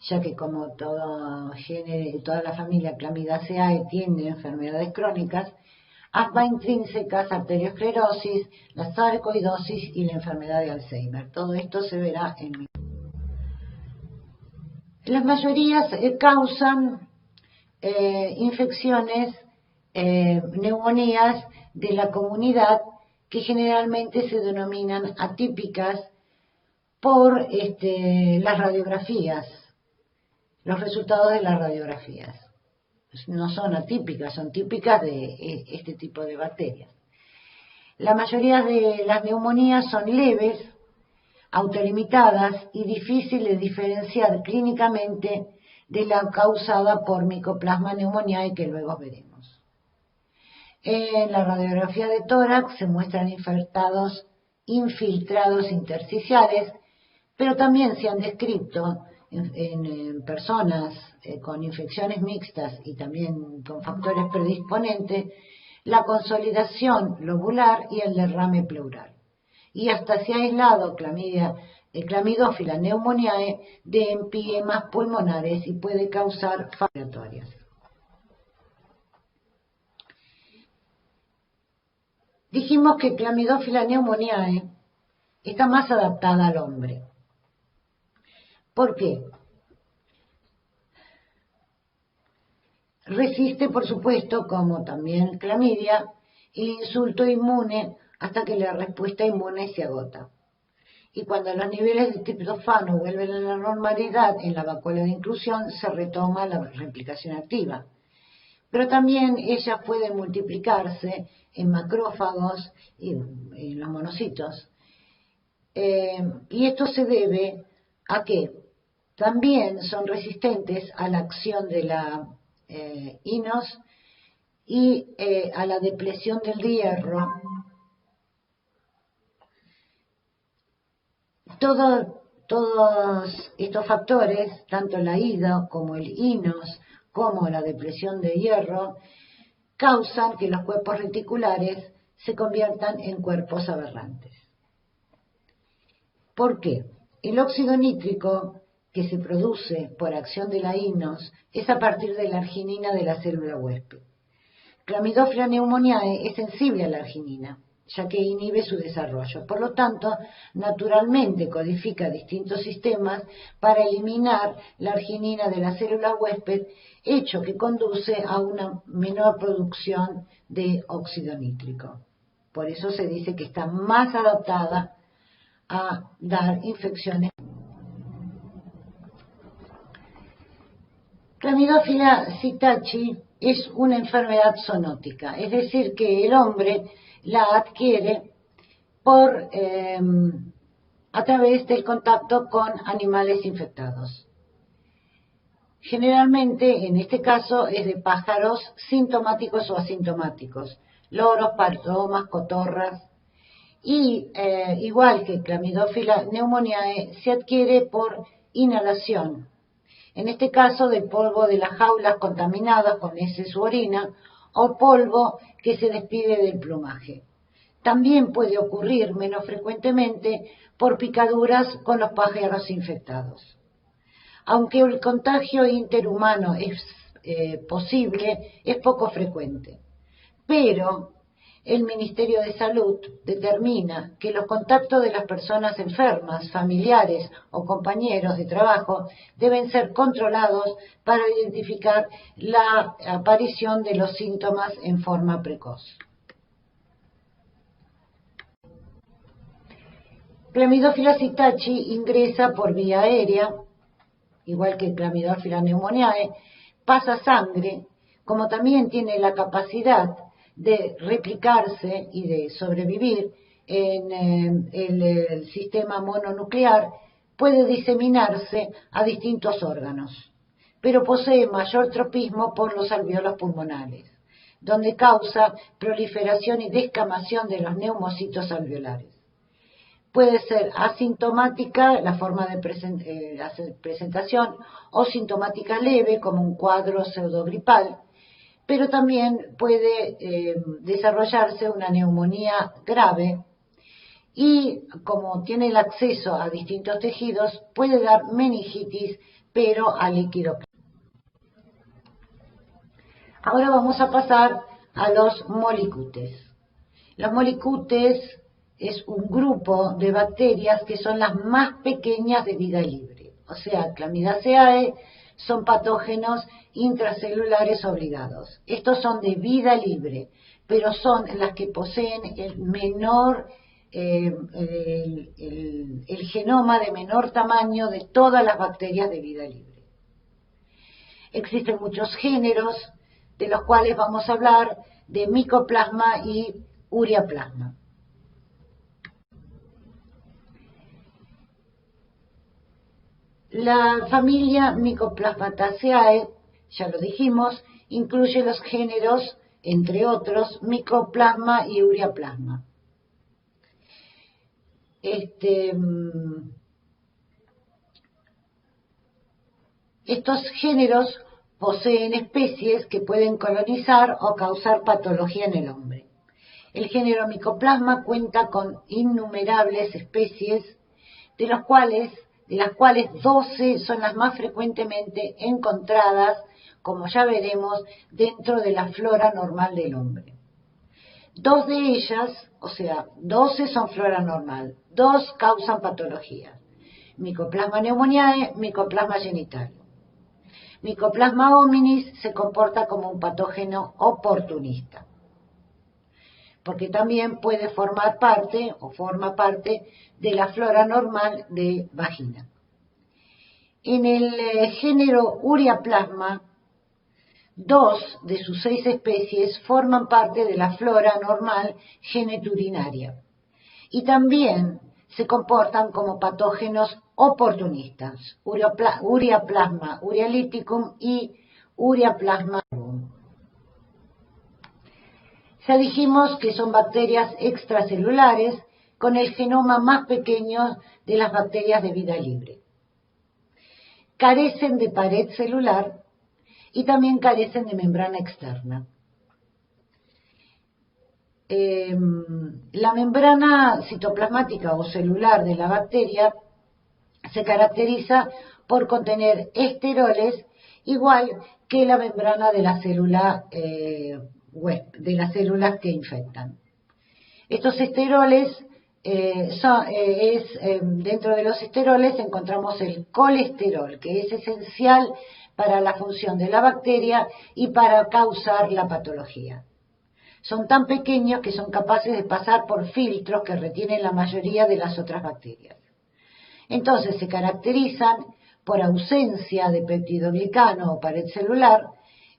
ya que como todo género, toda la familia Clamidaceae tiene enfermedades crónicas, asma intrínsecas, arteriosclerosis, la sarcoidosis y la enfermedad de Alzheimer. Todo esto se verá en mi... Las mayorías causan infecciones, neumonías de la comunidad, que generalmente se denominan atípicas por las radiografías, los resultados de las radiografías. No son atípicas, son típicas de este tipo de bacterias. La mayoría de las neumonías son leves, autolimitadas y difíciles de diferenciar clínicamente de la causada por Mycoplasma pneumoniae, que luego veremos. En la radiografía de tórax se muestran infiltrados intersticiales, pero también se han descrito en personas con infecciones mixtas y también con factores predisponentes la consolidación lobular y el derrame pleural. Y hasta se ha aislado Clamidófila pneumoniae de empiemas pulmonares y puede causar respiratorias. Dijimos que Clamidófila pneumoniae está más adaptada al hombre. ¿Por qué? Resiste, por supuesto, como también clamidia, el insulto inmune hasta que la respuesta inmune se agota. Y cuando los niveles de triptofano vuelven a la normalidad en la vacuola de inclusión, se retoma la replicación activa. Pero también ella puede multiplicarse en macrófagos y en los monocitos. Y esto se debe a que también son resistentes a la acción de la INOS y a la depresión del hierro. Todos estos factores, tanto la IDO como el INOS, como la depresión de hierro, causan que los cuerpos reticulares se conviertan en cuerpos aberrantes. ¿Por qué? El óxido nítrico que se produce por acción de la INOS es a partir de la arginina de la célula huésped. Clamidófila pneumoniae es sensible a la arginina, ya que inhibe su desarrollo. Por lo tanto, naturalmente codifica distintos sistemas para eliminar la arginina de la célula huésped, hecho que conduce a una menor producción de óxido nítrico. Por eso se dice que está más adaptada a dar infecciones. Clamidófila psittaci es una enfermedad zoonótica, es decir, que el hombre la adquiere a través del contacto con animales infectados. Generalmente, en este caso, es de pájaros sintomáticos o asintomáticos, loros, palomas, cotorras, y igual que Clamidófila pneumoniae, se adquiere por inhalación. En este caso, del polvo de las jaulas contaminadas con heces u orina, o polvo que se despide del plumaje. También puede ocurrir, menos frecuentemente, por picaduras con los pájaros infectados. Aunque el contagio interhumano es posible, es poco frecuente. Pero el Ministerio de Salud determina que los contactos de las personas enfermas, familiares o compañeros de trabajo deben ser controlados para identificar la aparición de los síntomas en forma precoz. Clamidófila citachi ingresa por vía aérea, igual que Clamidófila pneumoniae, pasa sangre, como también tiene la capacidad de replicarse y de sobrevivir en el sistema mononuclear, puede diseminarse a distintos órganos, pero posee mayor tropismo por los alvéolos pulmonares, donde causa proliferación y descamación de los neumocitos alveolares. Puede ser asintomática la forma de presentación o sintomática leve como un cuadro pseudogripal, pero también puede desarrollarse una neumonía grave y como tiene el acceso a distintos tejidos puede dar meningitis pero a líquido. Ahora vamos a pasar a los molicutes. Los molicutes es un grupo de bacterias que son las más pequeñas de vida libre. O sea, Clamidaceae son patógenos intracelulares obligados. Estos son de vida libre, pero son las que poseen el menor, el genoma de menor tamaño de todas las bacterias de vida libre. Existen muchos géneros, de los cuales vamos a hablar de Mycoplasma y Ureaplasma. La familia Mycoplasmataceae, ya lo dijimos, incluye los géneros, entre otros, Mycoplasma y Ureaplasma. Estos géneros poseen especies que pueden colonizar o causar patología en el hombre. El género Mycoplasma cuenta con innumerables especies, de las cuales 12 son las más frecuentemente encontradas, como ya veremos, dentro de la flora normal del hombre. 2 de ellas, o sea, 12 son flora normal, 2 causan patología. Mycoplasma pneumoniae, Mycoplasma genitalium. Mycoplasma hominis se comporta como un patógeno oportunista, porque también puede formar parte o forma parte de la flora normal de vagina. En el género Ureaplasma, 2 de sus 6 especies forman parte de la flora normal geneturinaria y también se comportan como patógenos oportunistas, Ureaplasma urealyticum y Ureaplasma. Ya dijimos que son bacterias extracelulares con el genoma más pequeño de las bacterias de vida libre. Carecen de pared celular y también carecen de membrana externa. La membrana citoplasmática o celular de la bacteria se caracteriza por contener esteroles igual que la membrana de la célula de las células que infectan. Estos esteroles dentro de los esteroles encontramos el colesterol, que es esencial para la función de la bacteria y para causar la patología. Son tan pequeños que son capaces de pasar por filtros que retienen la mayoría de las otras bacterias. Entonces se caracterizan por ausencia de peptidoglicano o pared celular.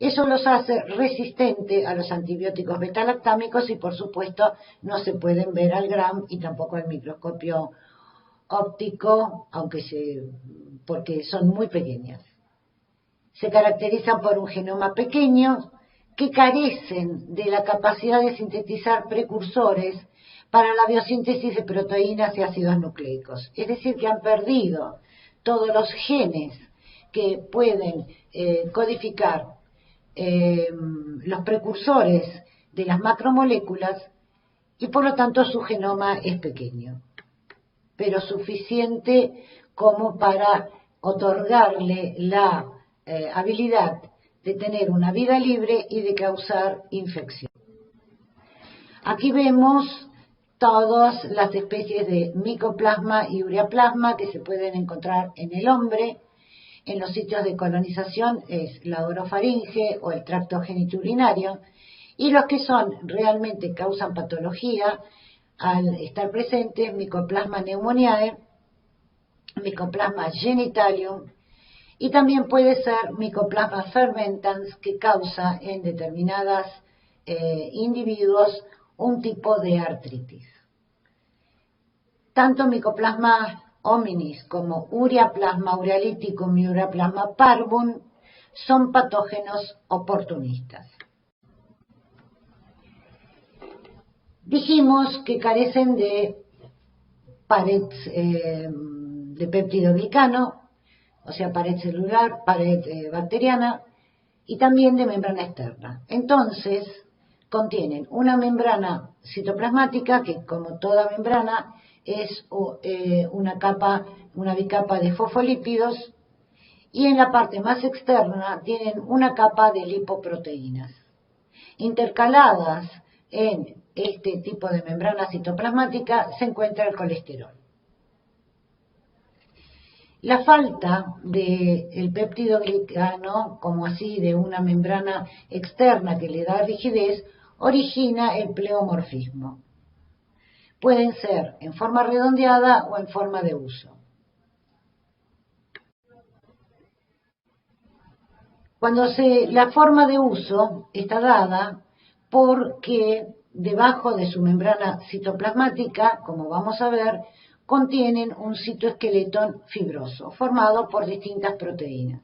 Eso los hace resistentes a los antibióticos betalactámicos y por supuesto no se pueden ver al gram y tampoco al microscopio óptico, porque son muy pequeñas. Se caracterizan por un genoma pequeño que carecen de la capacidad de sintetizar precursores para la biosíntesis de proteínas y ácidos nucleicos. Es decir, que han perdido todos los genes que pueden codificar los precursores de las macromoléculas y por lo tanto su genoma es pequeño, pero suficiente como para otorgarle la habilidad de tener una vida libre y de causar infección. Aquí vemos todas las especies de micoplasma y ureaplasma que se pueden encontrar en el hombre. En los sitios de colonización es la orofaringe o el tracto genitourinario, y los que son realmente causan patología al estar presentes, Mycoplasma pneumoniae, Mycoplasma genitalium, y también puede ser Mycoplasma fermentans, que causa en determinados individuos un tipo de artritis. Tanto Mycoplasma hominis como Ureaplasma urealyticum y Ureaplasma parvum son patógenos oportunistas. Dijimos que carecen de pared de péptido glicano, o sea, pared celular, pared bacteriana, y también de membrana externa. Entonces, contienen una membrana citoplasmática, que como toda membrana es una bicapa de fosfolípidos, y en la parte más externa tienen una capa de lipoproteínas. Intercaladas en este tipo de membrana citoplasmática se encuentra el colesterol. La falta del péptido glicano, como así de una membrana externa que le da rigidez, origina el pleomorfismo. Pueden ser en forma redondeada o en forma de uso. Cuando la forma de uso está dada porque debajo de su membrana citoplasmática, como vamos a ver, contienen un citoesqueleto fibroso, formado por distintas proteínas.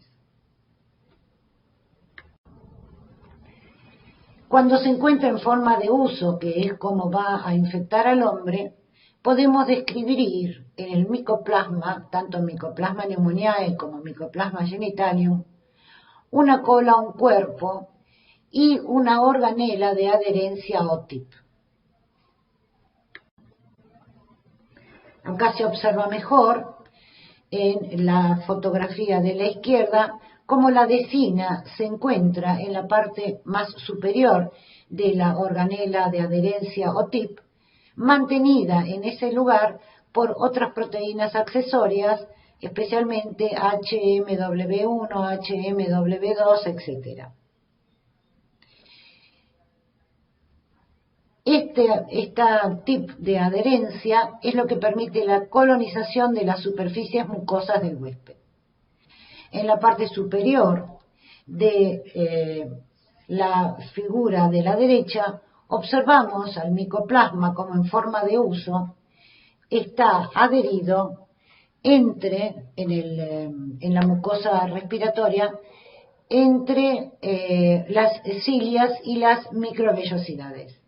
Cuando se encuentra en forma de uso, que es como va a infectar al hombre, podemos describir en el micoplasma, tanto Mycoplasma pneumoniae como Mycoplasma genitalium, una cola, un cuerpo y una organela de adherencia OTIP. Acá se observa mejor en la fotografía de la izquierda cómo la adhesina se encuentra en la parte más superior de la organela de adherencia OTIP, mantenida en ese lugar por otras proteínas accesorias, especialmente HMW1, HMW2, etc. Esta tip de adherencia es lo que permite la colonización de las superficies mucosas del huésped. En la parte superior de la figura de la derecha observamos al micoplasma como en forma de uso está adherido en la mucosa respiratoria entre las cilias y las microvellosidades.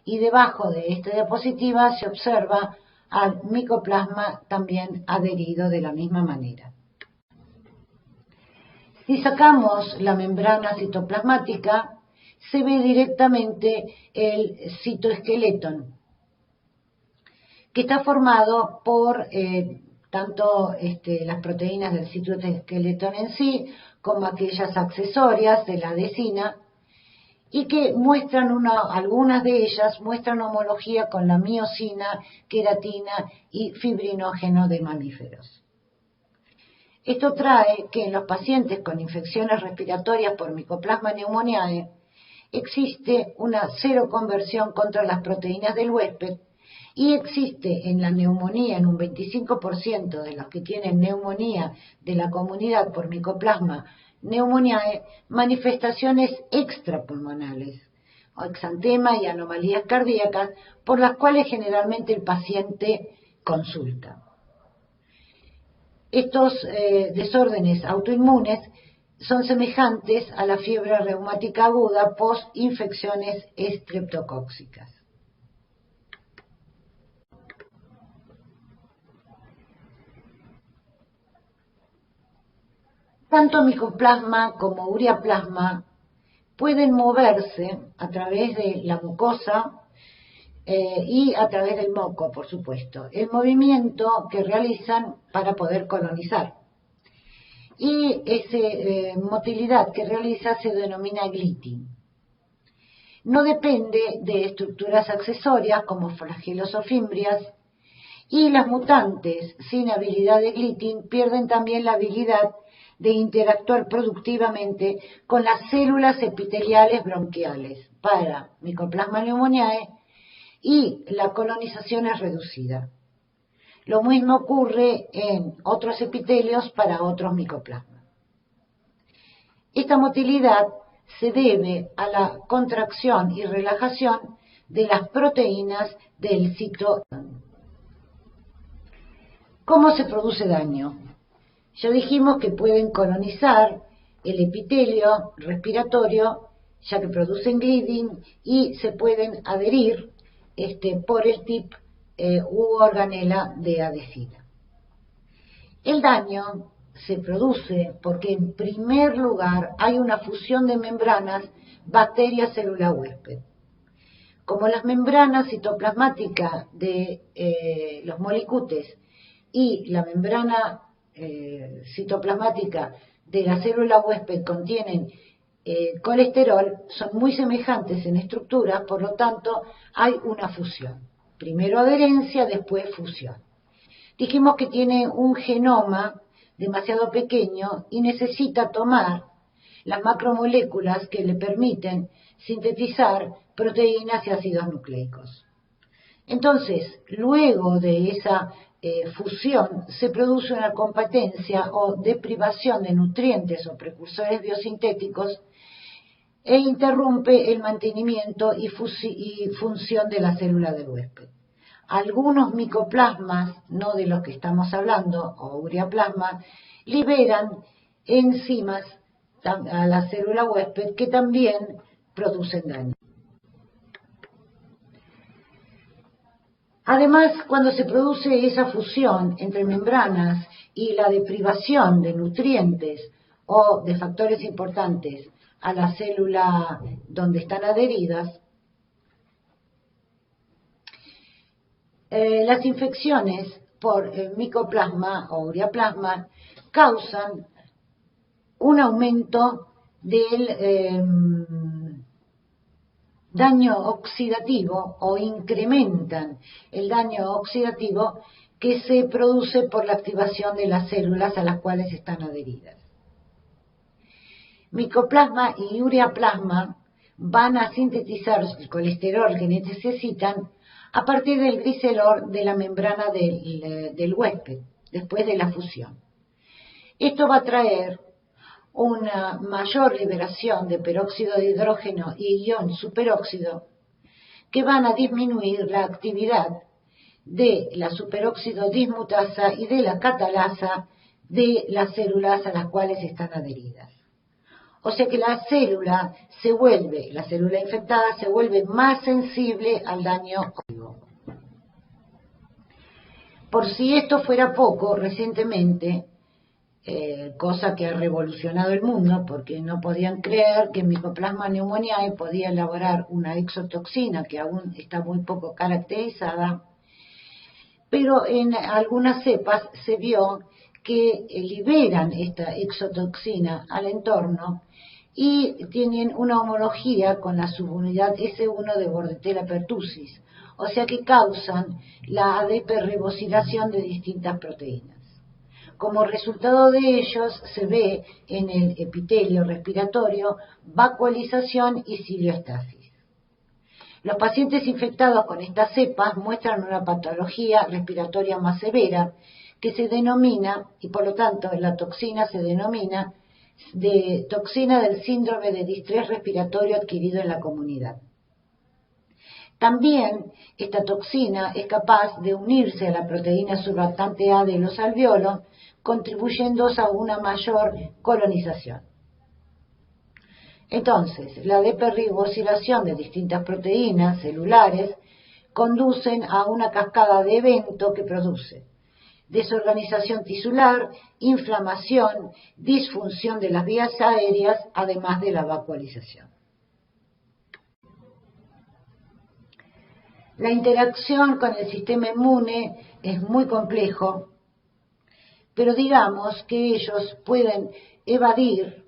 Y debajo de esta diapositiva se observa al micoplasma también adherido de la misma manera. Si sacamos la membrana citoplasmática, se ve directamente el citoesqueleto, que está formado por tanto las proteínas del citoesqueleto en sí, como aquellas accesorias de la adhesina, y que muestran algunas de ellas muestran homología con la miosina, queratina y fibrinógeno de mamíferos. Esto trae que en los pacientes con infecciones respiratorias por Mycoplasma pneumoniae existe una cero conversión contra las proteínas del huésped, y existe en la neumonía, en un 25% de los que tienen neumonía de la comunidad por Mycoplasma pneumoniae, manifestaciones extrapulmonales, o exantema y anomalías cardíacas, por las cuales generalmente el paciente consulta. Estos desórdenes autoinmunes son semejantes a la fiebre reumática aguda post-infecciones estreptocóccicas. Tanto micoplasma como ureaplasma pueden moverse a través de la mucosa y a través del moco, por supuesto. El movimiento que realizan para poder colonizar. Y esa motilidad que realiza se denomina glitting. no depende de estructuras accesorias como flagelos o fimbrias, y las mutantes sin habilidad de glitting pierden también la habilidad de interactuar productivamente con las células epiteliales bronquiales para Mycoplasma pneumoniae, y la colonización es reducida. Lo mismo ocurre en otros epitelios para otros micoplasmas. Esta motilidad se debe a la contracción y relajación de las proteínas del citoplasma. ¿Cómo se produce daño? Ya dijimos que pueden colonizar el epitelio respiratorio, ya que producen gliding, y se pueden adherir por el tip u organela de adhesina. El daño se produce porque en primer lugar hay una fusión de membranas bacteria-célula huésped. Como las membranas citoplasmáticas de los molicutes y la membrana citoplasmática de la célula huésped contienen colesterol, son muy semejantes en estructura, por lo tanto hay una fusión. Primero adherencia, después fusión. Dijimos que tiene un genoma demasiado pequeño y necesita tomar las macromoléculas que le permiten sintetizar proteínas y ácidos nucleicos. Entonces, luego de esa fusión, se produce una competencia o deprivación de nutrientes o precursores biosintéticos e interrumpe el mantenimiento y función de la célula del huésped. Algunos micoplasmas, no de los que estamos hablando, o ureaplasmas, liberan enzimas a la célula huésped que también producen daño. Además, cuando se produce esa fusión entre membranas y la deprivación de nutrientes o de factores importantes a la célula donde están adheridas, las infecciones por micoplasma o ureaplasma causan un aumento del daño oxidativo o incrementan el daño oxidativo que se produce por la activación de las células a las cuales están adheridas. Micoplasma y ureaplasma van a sintetizar el colesterol que necesitan a partir del glicerol de la membrana del huésped, después de la fusión. Esto va a traer una mayor liberación de peróxido de hidrógeno y ion superóxido, que van a disminuir la actividad de la superóxido dismutasa y de la catalasa de las células a las cuales están adheridas. O sea que la célula infectada se vuelve más sensible al daño oxidativo. Por si esto fuera poco, recientemente, cosa que ha revolucionado el mundo, porque no podían creer que Mycoplasma pneumoniae podía elaborar una exotoxina que aún está muy poco caracterizada, pero en algunas cepas se vio que liberan esta exotoxina al entorno y tienen una homología con la subunidad S1 de Bordetella pertussis, o sea que causan la ADP-ribosilación de distintas proteínas. Como resultado de ellos se ve en el epitelio respiratorio vacuolización y ciliostasis. Los pacientes infectados con estas cepas muestran una patología respiratoria más severa que se denomina, y por lo tanto la toxina se denomina, de toxina del síndrome de distrés respiratorio adquirido en la comunidad. También esta toxina es capaz de unirse a la proteína surfactante A de los alveolos, contribuyendo a una mayor colonización. Entonces, la deperribosilación de distintas proteínas celulares conducen a una cascada de eventos que produce desorganización tisular, inflamación, disfunción de las vías aéreas, además de la vacuolización. La interacción con el sistema inmune es muy complejo, pero digamos que ellos pueden evadir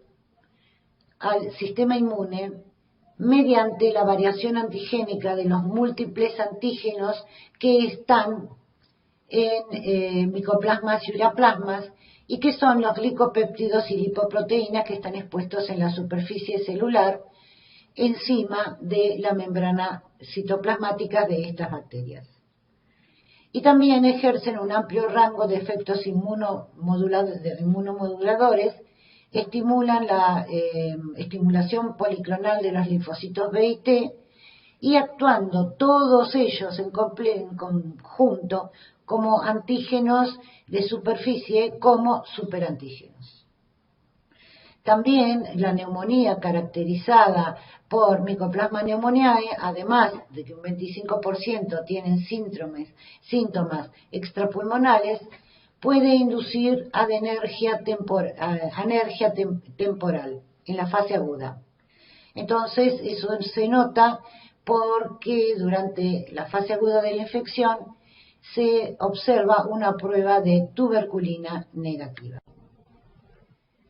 al sistema inmune mediante la variación antigénica de los múltiples antígenos que están en micoplasmas y ureaplasmas y que son los glicopéptidos y lipoproteínas que están expuestos en la superficie celular encima de la membrana citoplasmática de estas bacterias. Y también ejercen un amplio rango de efectos inmunomoduladores, estimulan la estimulación policlonal de los linfocitos B y T, y actuando todos ellos en conjunto como antígenos de superficie, como superantígenos. También la neumonía caracterizada por Mycoplasma pneumoniae, además de que un 25% tienen síntomas extrapulmonales, puede inducir anergia temporal en la fase aguda. Entonces, eso se nota porque durante la fase aguda de la infección se observa una prueba de tuberculina negativa.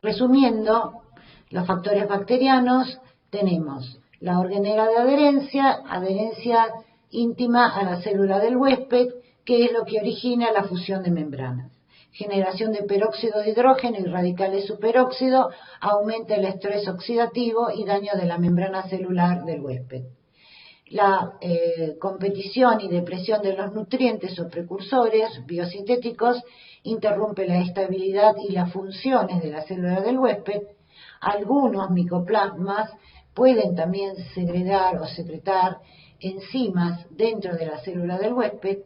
Resumiendo, los factores bacterianos tenemos la organela de adherencia íntima a la célula del huésped, que es lo que origina la fusión de membranas. Generación de peróxido de hidrógeno y radicales superóxido, aumenta el estrés oxidativo y daño de la membrana celular del huésped. La competición y depresión de los nutrientes o precursores biosintéticos interrumpe la estabilidad y las funciones de la célula del huésped. Algunos micoplasmas pueden también segregar o secretar enzimas dentro de la célula del huésped,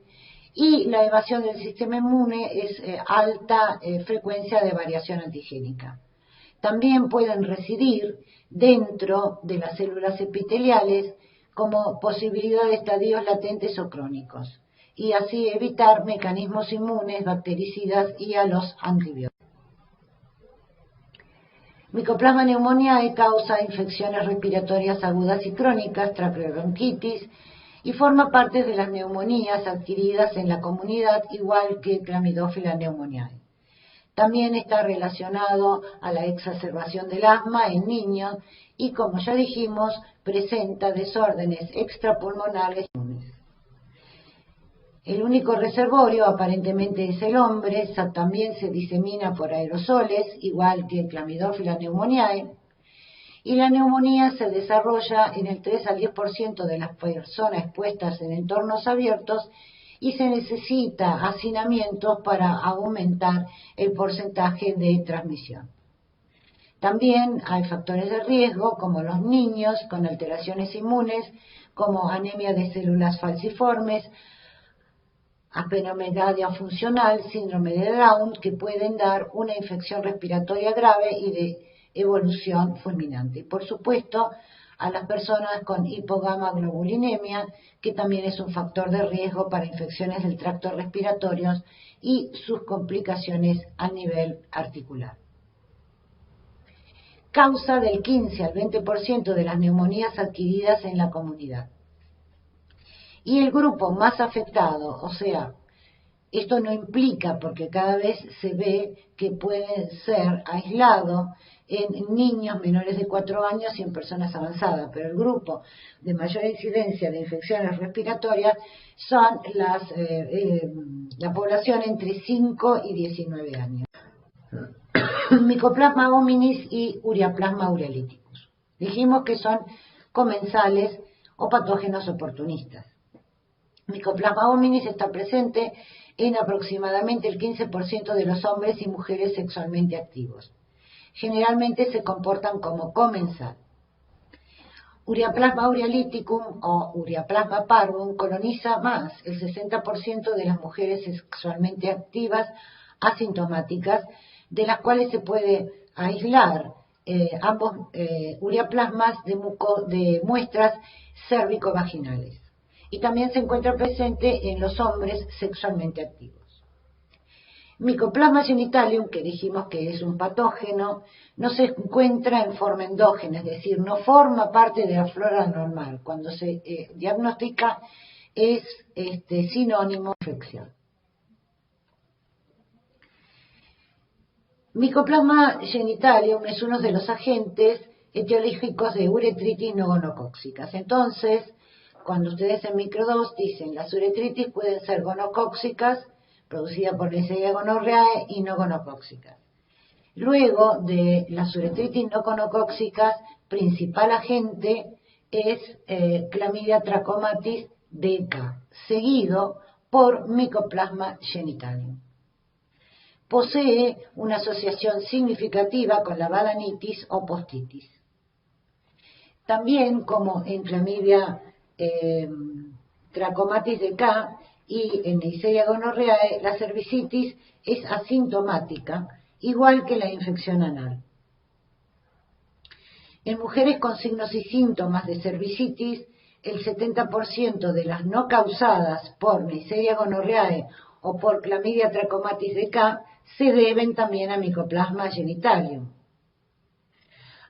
y la evasión del sistema inmune es alta frecuencia de variación antigénica. También pueden residir dentro de las células epiteliales como posibilidad de estadios latentes o crónicos, y así evitar mecanismos inmunes, bactericidas y a los antibióticos. Mycoplasma pneumoniae causa infecciones respiratorias agudas y crónicas, traqueobronquitis, y forma parte de las neumonías adquiridas en la comunidad, igual que Clamidófila pneumoniae. También está relacionado a la exacerbación del asma en niños y, como ya dijimos, presenta desórdenes extrapulmonares. El único reservorio aparentemente es el hombre, también se disemina por aerosoles, igual que Clamidófila pneumoniae, y la neumonía se desarrolla en el 3 al 10% de las personas expuestas en entornos abiertos, y se necesita hacinamiento para aumentar el porcentaje de transmisión. También hay factores de riesgo, como los niños con alteraciones inmunes, como anemia de células falciformes, aspenomegalia funcional, síndrome de Down, que pueden dar una infección respiratoria grave y de evolución fulminante. Y por supuesto, a las personas con hipogamaglobulinemia, que también es un factor de riesgo para infecciones del tracto respiratorio y sus complicaciones a nivel articular. Causa del 15 al 20% de las neumonías adquiridas en la comunidad. Y el grupo más afectado, o sea, esto no implica, porque cada vez se ve que puede ser aislado en niños menores de 4 años y en personas avanzadas, pero el grupo de mayor incidencia de infecciones respiratorias son la población entre 5 y 19 años. Mycoplasma hominis y Ureaplasma urealyticus. Dijimos que son comensales o patógenos oportunistas. Mycoplasma hominis está presente en aproximadamente el 15% de los hombres y mujeres sexualmente activos. Generalmente se comportan como comensal. Ureaplasma urealyticum o Ureaplasma parvum coloniza más el 60% de las mujeres sexualmente activas asintomáticas, de las cuales se puede aislar ambos ureaplasmas de muestras cérvico-vaginales. Y también se encuentra presente en los hombres sexualmente activos. Mycoplasma genitalium, que dijimos que es un patógeno, no se encuentra en forma endógena, es decir, no forma parte de la flora normal. Cuando se diagnostica es sinónimo de infección. Mycoplasma genitalium es uno de los agentes etiológicos de uretritis no gonocóxicas. Entonces, cuando ustedes en microdos dicen las uretritis pueden ser gonocóxicas, producidas por Neisseria gonorrhoeae, y no gonocóxicas. Luego de las uretritis no gonocóxicas, principal agente es Clamidia trachomatis DK, seguido por Mycoplasma genitalium. Posee una asociación significativa con la badanitis o postitis. También, como en Clamidia trachomatis DK y en Neisseria gonorrhoeae, la cervicitis es asintomática, igual que la infección anal. En mujeres con signos y síntomas de cervicitis, el 70% de las no causadas por Neisseria gonorrhoeae o por Clamidia trachomatis DK se deben también a Mycoplasma genitalium.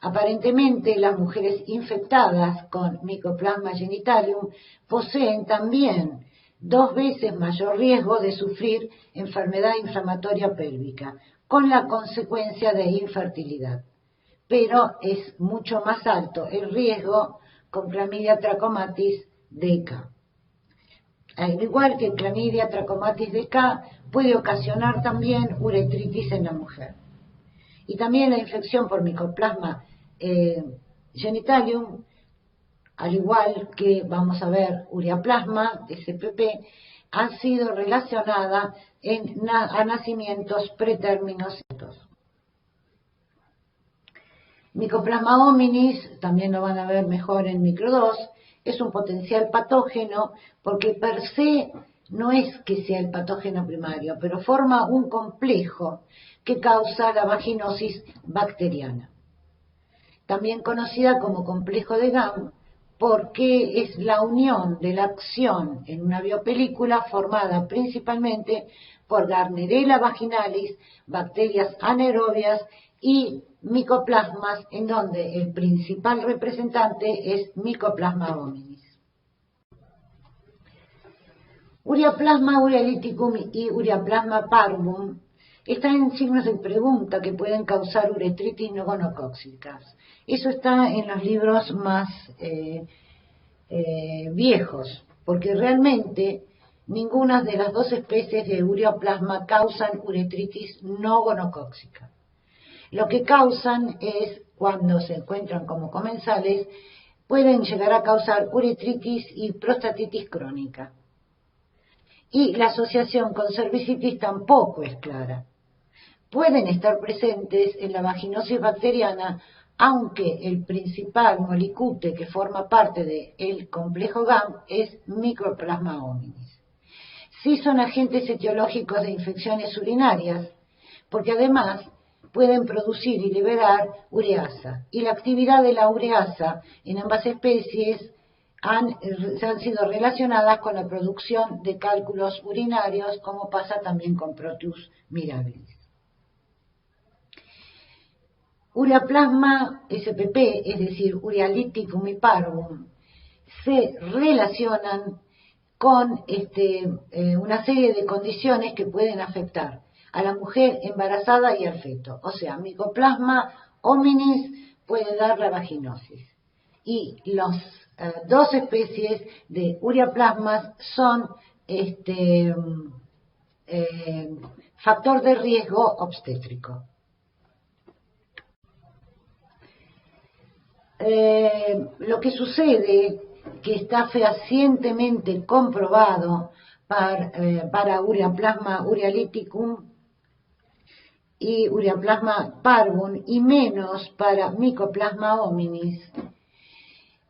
Aparentemente, las mujeres infectadas con Mycoplasma genitalium poseen también 2 veces mayor riesgo de sufrir enfermedad inflamatoria pélvica, con la consecuencia de infertilidad. Pero es mucho más alto el riesgo con Clamidia trachomatis DK. Al igual que Clamidia trachomatis DK, puede ocasionar también uretritis en la mujer. Y también la infección por Mycoplasma genitalium, al igual que vamos a ver ureaplasma, SPP, han sido relacionadas a nacimientos pretérminos. Mycoplasma hominis, también lo van a ver mejor en microdos, es un potencial patógeno porque per se no es que sea el patógeno primario, pero forma un complejo que causa la vaginosis bacteriana. También conocida como complejo de Gham, porque es la unión de la acción en una biopelícula formada principalmente por Gardnerella vaginalis, bacterias anaerobias y micoplasmas, en donde el principal representante es Mycoplasma hominis. Ureaplasma urealyticum y Ureaplasma parvum están en signos de pregunta que pueden causar uretritis no gonocóxicas. Eso está en los libros más viejos, porque realmente ninguna de las 2 especies de ureaplasma causan uretritis no gonocóxica. Lo que causan es, cuando se encuentran como comensales, pueden llegar a causar uretritis y prostatitis crónica. Y la asociación con cervicitis tampoco es clara. Pueden estar presentes en la vaginosis bacteriana, aunque el principal molicute que forma parte del complejo Gham es Mycoplasma hominis. Sí son agentes etiológicos de infecciones urinarias, porque además pueden producir y liberar ureasa. Y la actividad de la ureasa en ambas especies han sido relacionadas con la producción de cálculos urinarios, como pasa también con Proteus mirabilis. Ureaplasma SPP, es decir, Urealyticum y parvum, se relacionan con una serie de condiciones que pueden afectar a la mujer embarazada y al feto. O sea, Mycoplasma hominis puede dar la vaginosis. Y las 2 especies de ureaplasmas son factor de riesgo obstétrico. Lo que sucede, que está fehacientemente comprobado para Ureaplasma urealyticum y Ureaplasma parvum, y menos para Mycoplasma hominis,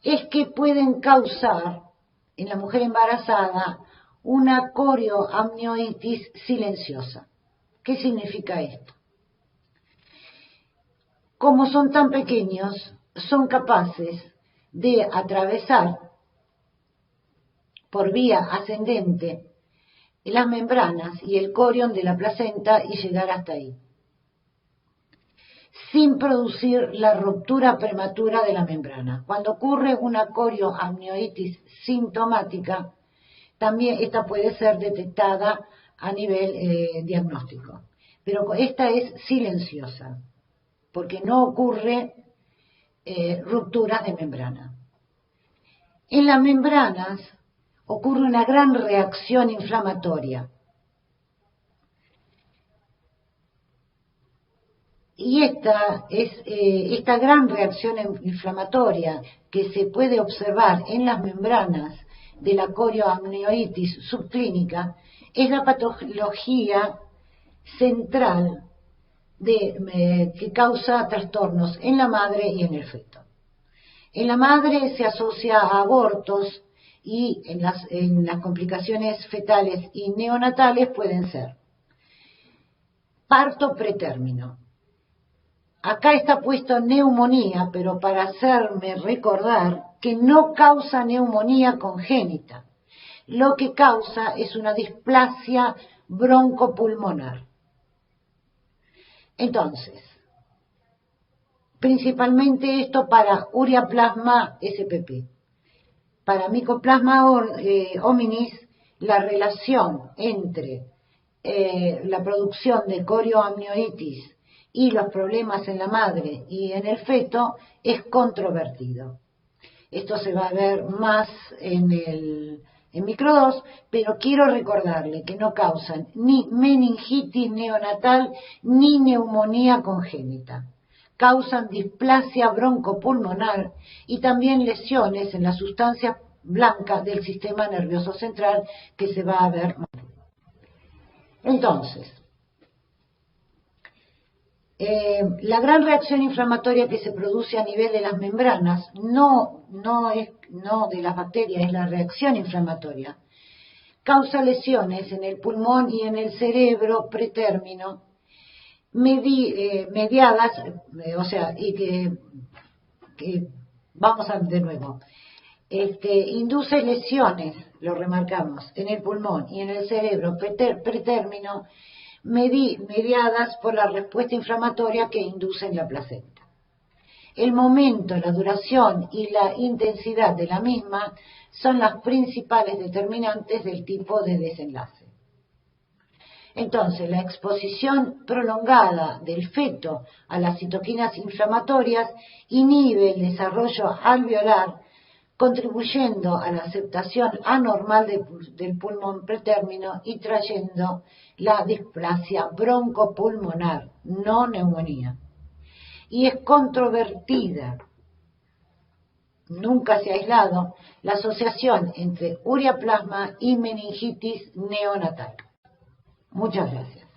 es que pueden causar en la mujer embarazada una corioamnioitis silenciosa. ¿Qué significa esto? Como son tan pequeños, son capaces de atravesar por vía ascendente las membranas y el corion de la placenta y llegar hasta ahí, sin producir la ruptura prematura de la membrana. Cuando ocurre una corioamnioitis sintomática, también esta puede ser detectada a nivel diagnóstico, pero esta es silenciosa, porque no ocurre rupturas de membrana. En las membranas ocurre una gran reacción inflamatoria. Y esta gran reacción inflamatoria que se puede observar en las membranas de la corioamnionitis subclínica es la patología central que causa trastornos en la madre y en el feto. En la madre se asocia a abortos y en las complicaciones fetales y neonatales pueden ser parto pretérmino. Acá está puesto neumonía, pero para hacerme recordar que no causa neumonía congénita. Lo que causa es una displasia broncopulmonar. Entonces, principalmente esto para ureaplasma spp. Para Mycoplasma hominis, la relación entre la producción de corioamnionitis y los problemas en la madre y en el feto es controvertido. Esto se va a ver más en micro 2, pero quiero recordarle que no causan ni meningitis neonatal ni neumonía congénita. Causan displasia broncopulmonar y también lesiones en la sustancia blanca del sistema nervioso central que se va a ver. Entonces, la gran reacción inflamatoria que se produce a nivel de las membranas no de las bacterias, es la reacción inflamatoria. Causa lesiones en el pulmón y en el cerebro pretérmino, mediadas, vamos a de nuevo. Induce lesiones, lo remarcamos, en el pulmón y en el cerebro pretérmino, mediadas por la respuesta inflamatoria que induce en la placenta. El momento, la duración y la intensidad de la misma son las principales determinantes del tipo de desenlace. Entonces, la exposición prolongada del feto a las citoquinas inflamatorias inhibe el desarrollo alveolar, contribuyendo a la aceptación anormal del pulmón pretérmino y trayendo la displasia broncopulmonar, no neumonía. Y es controvertida, nunca se ha aislado, la asociación entre ureaplasma y meningitis neonatal. Muchas gracias.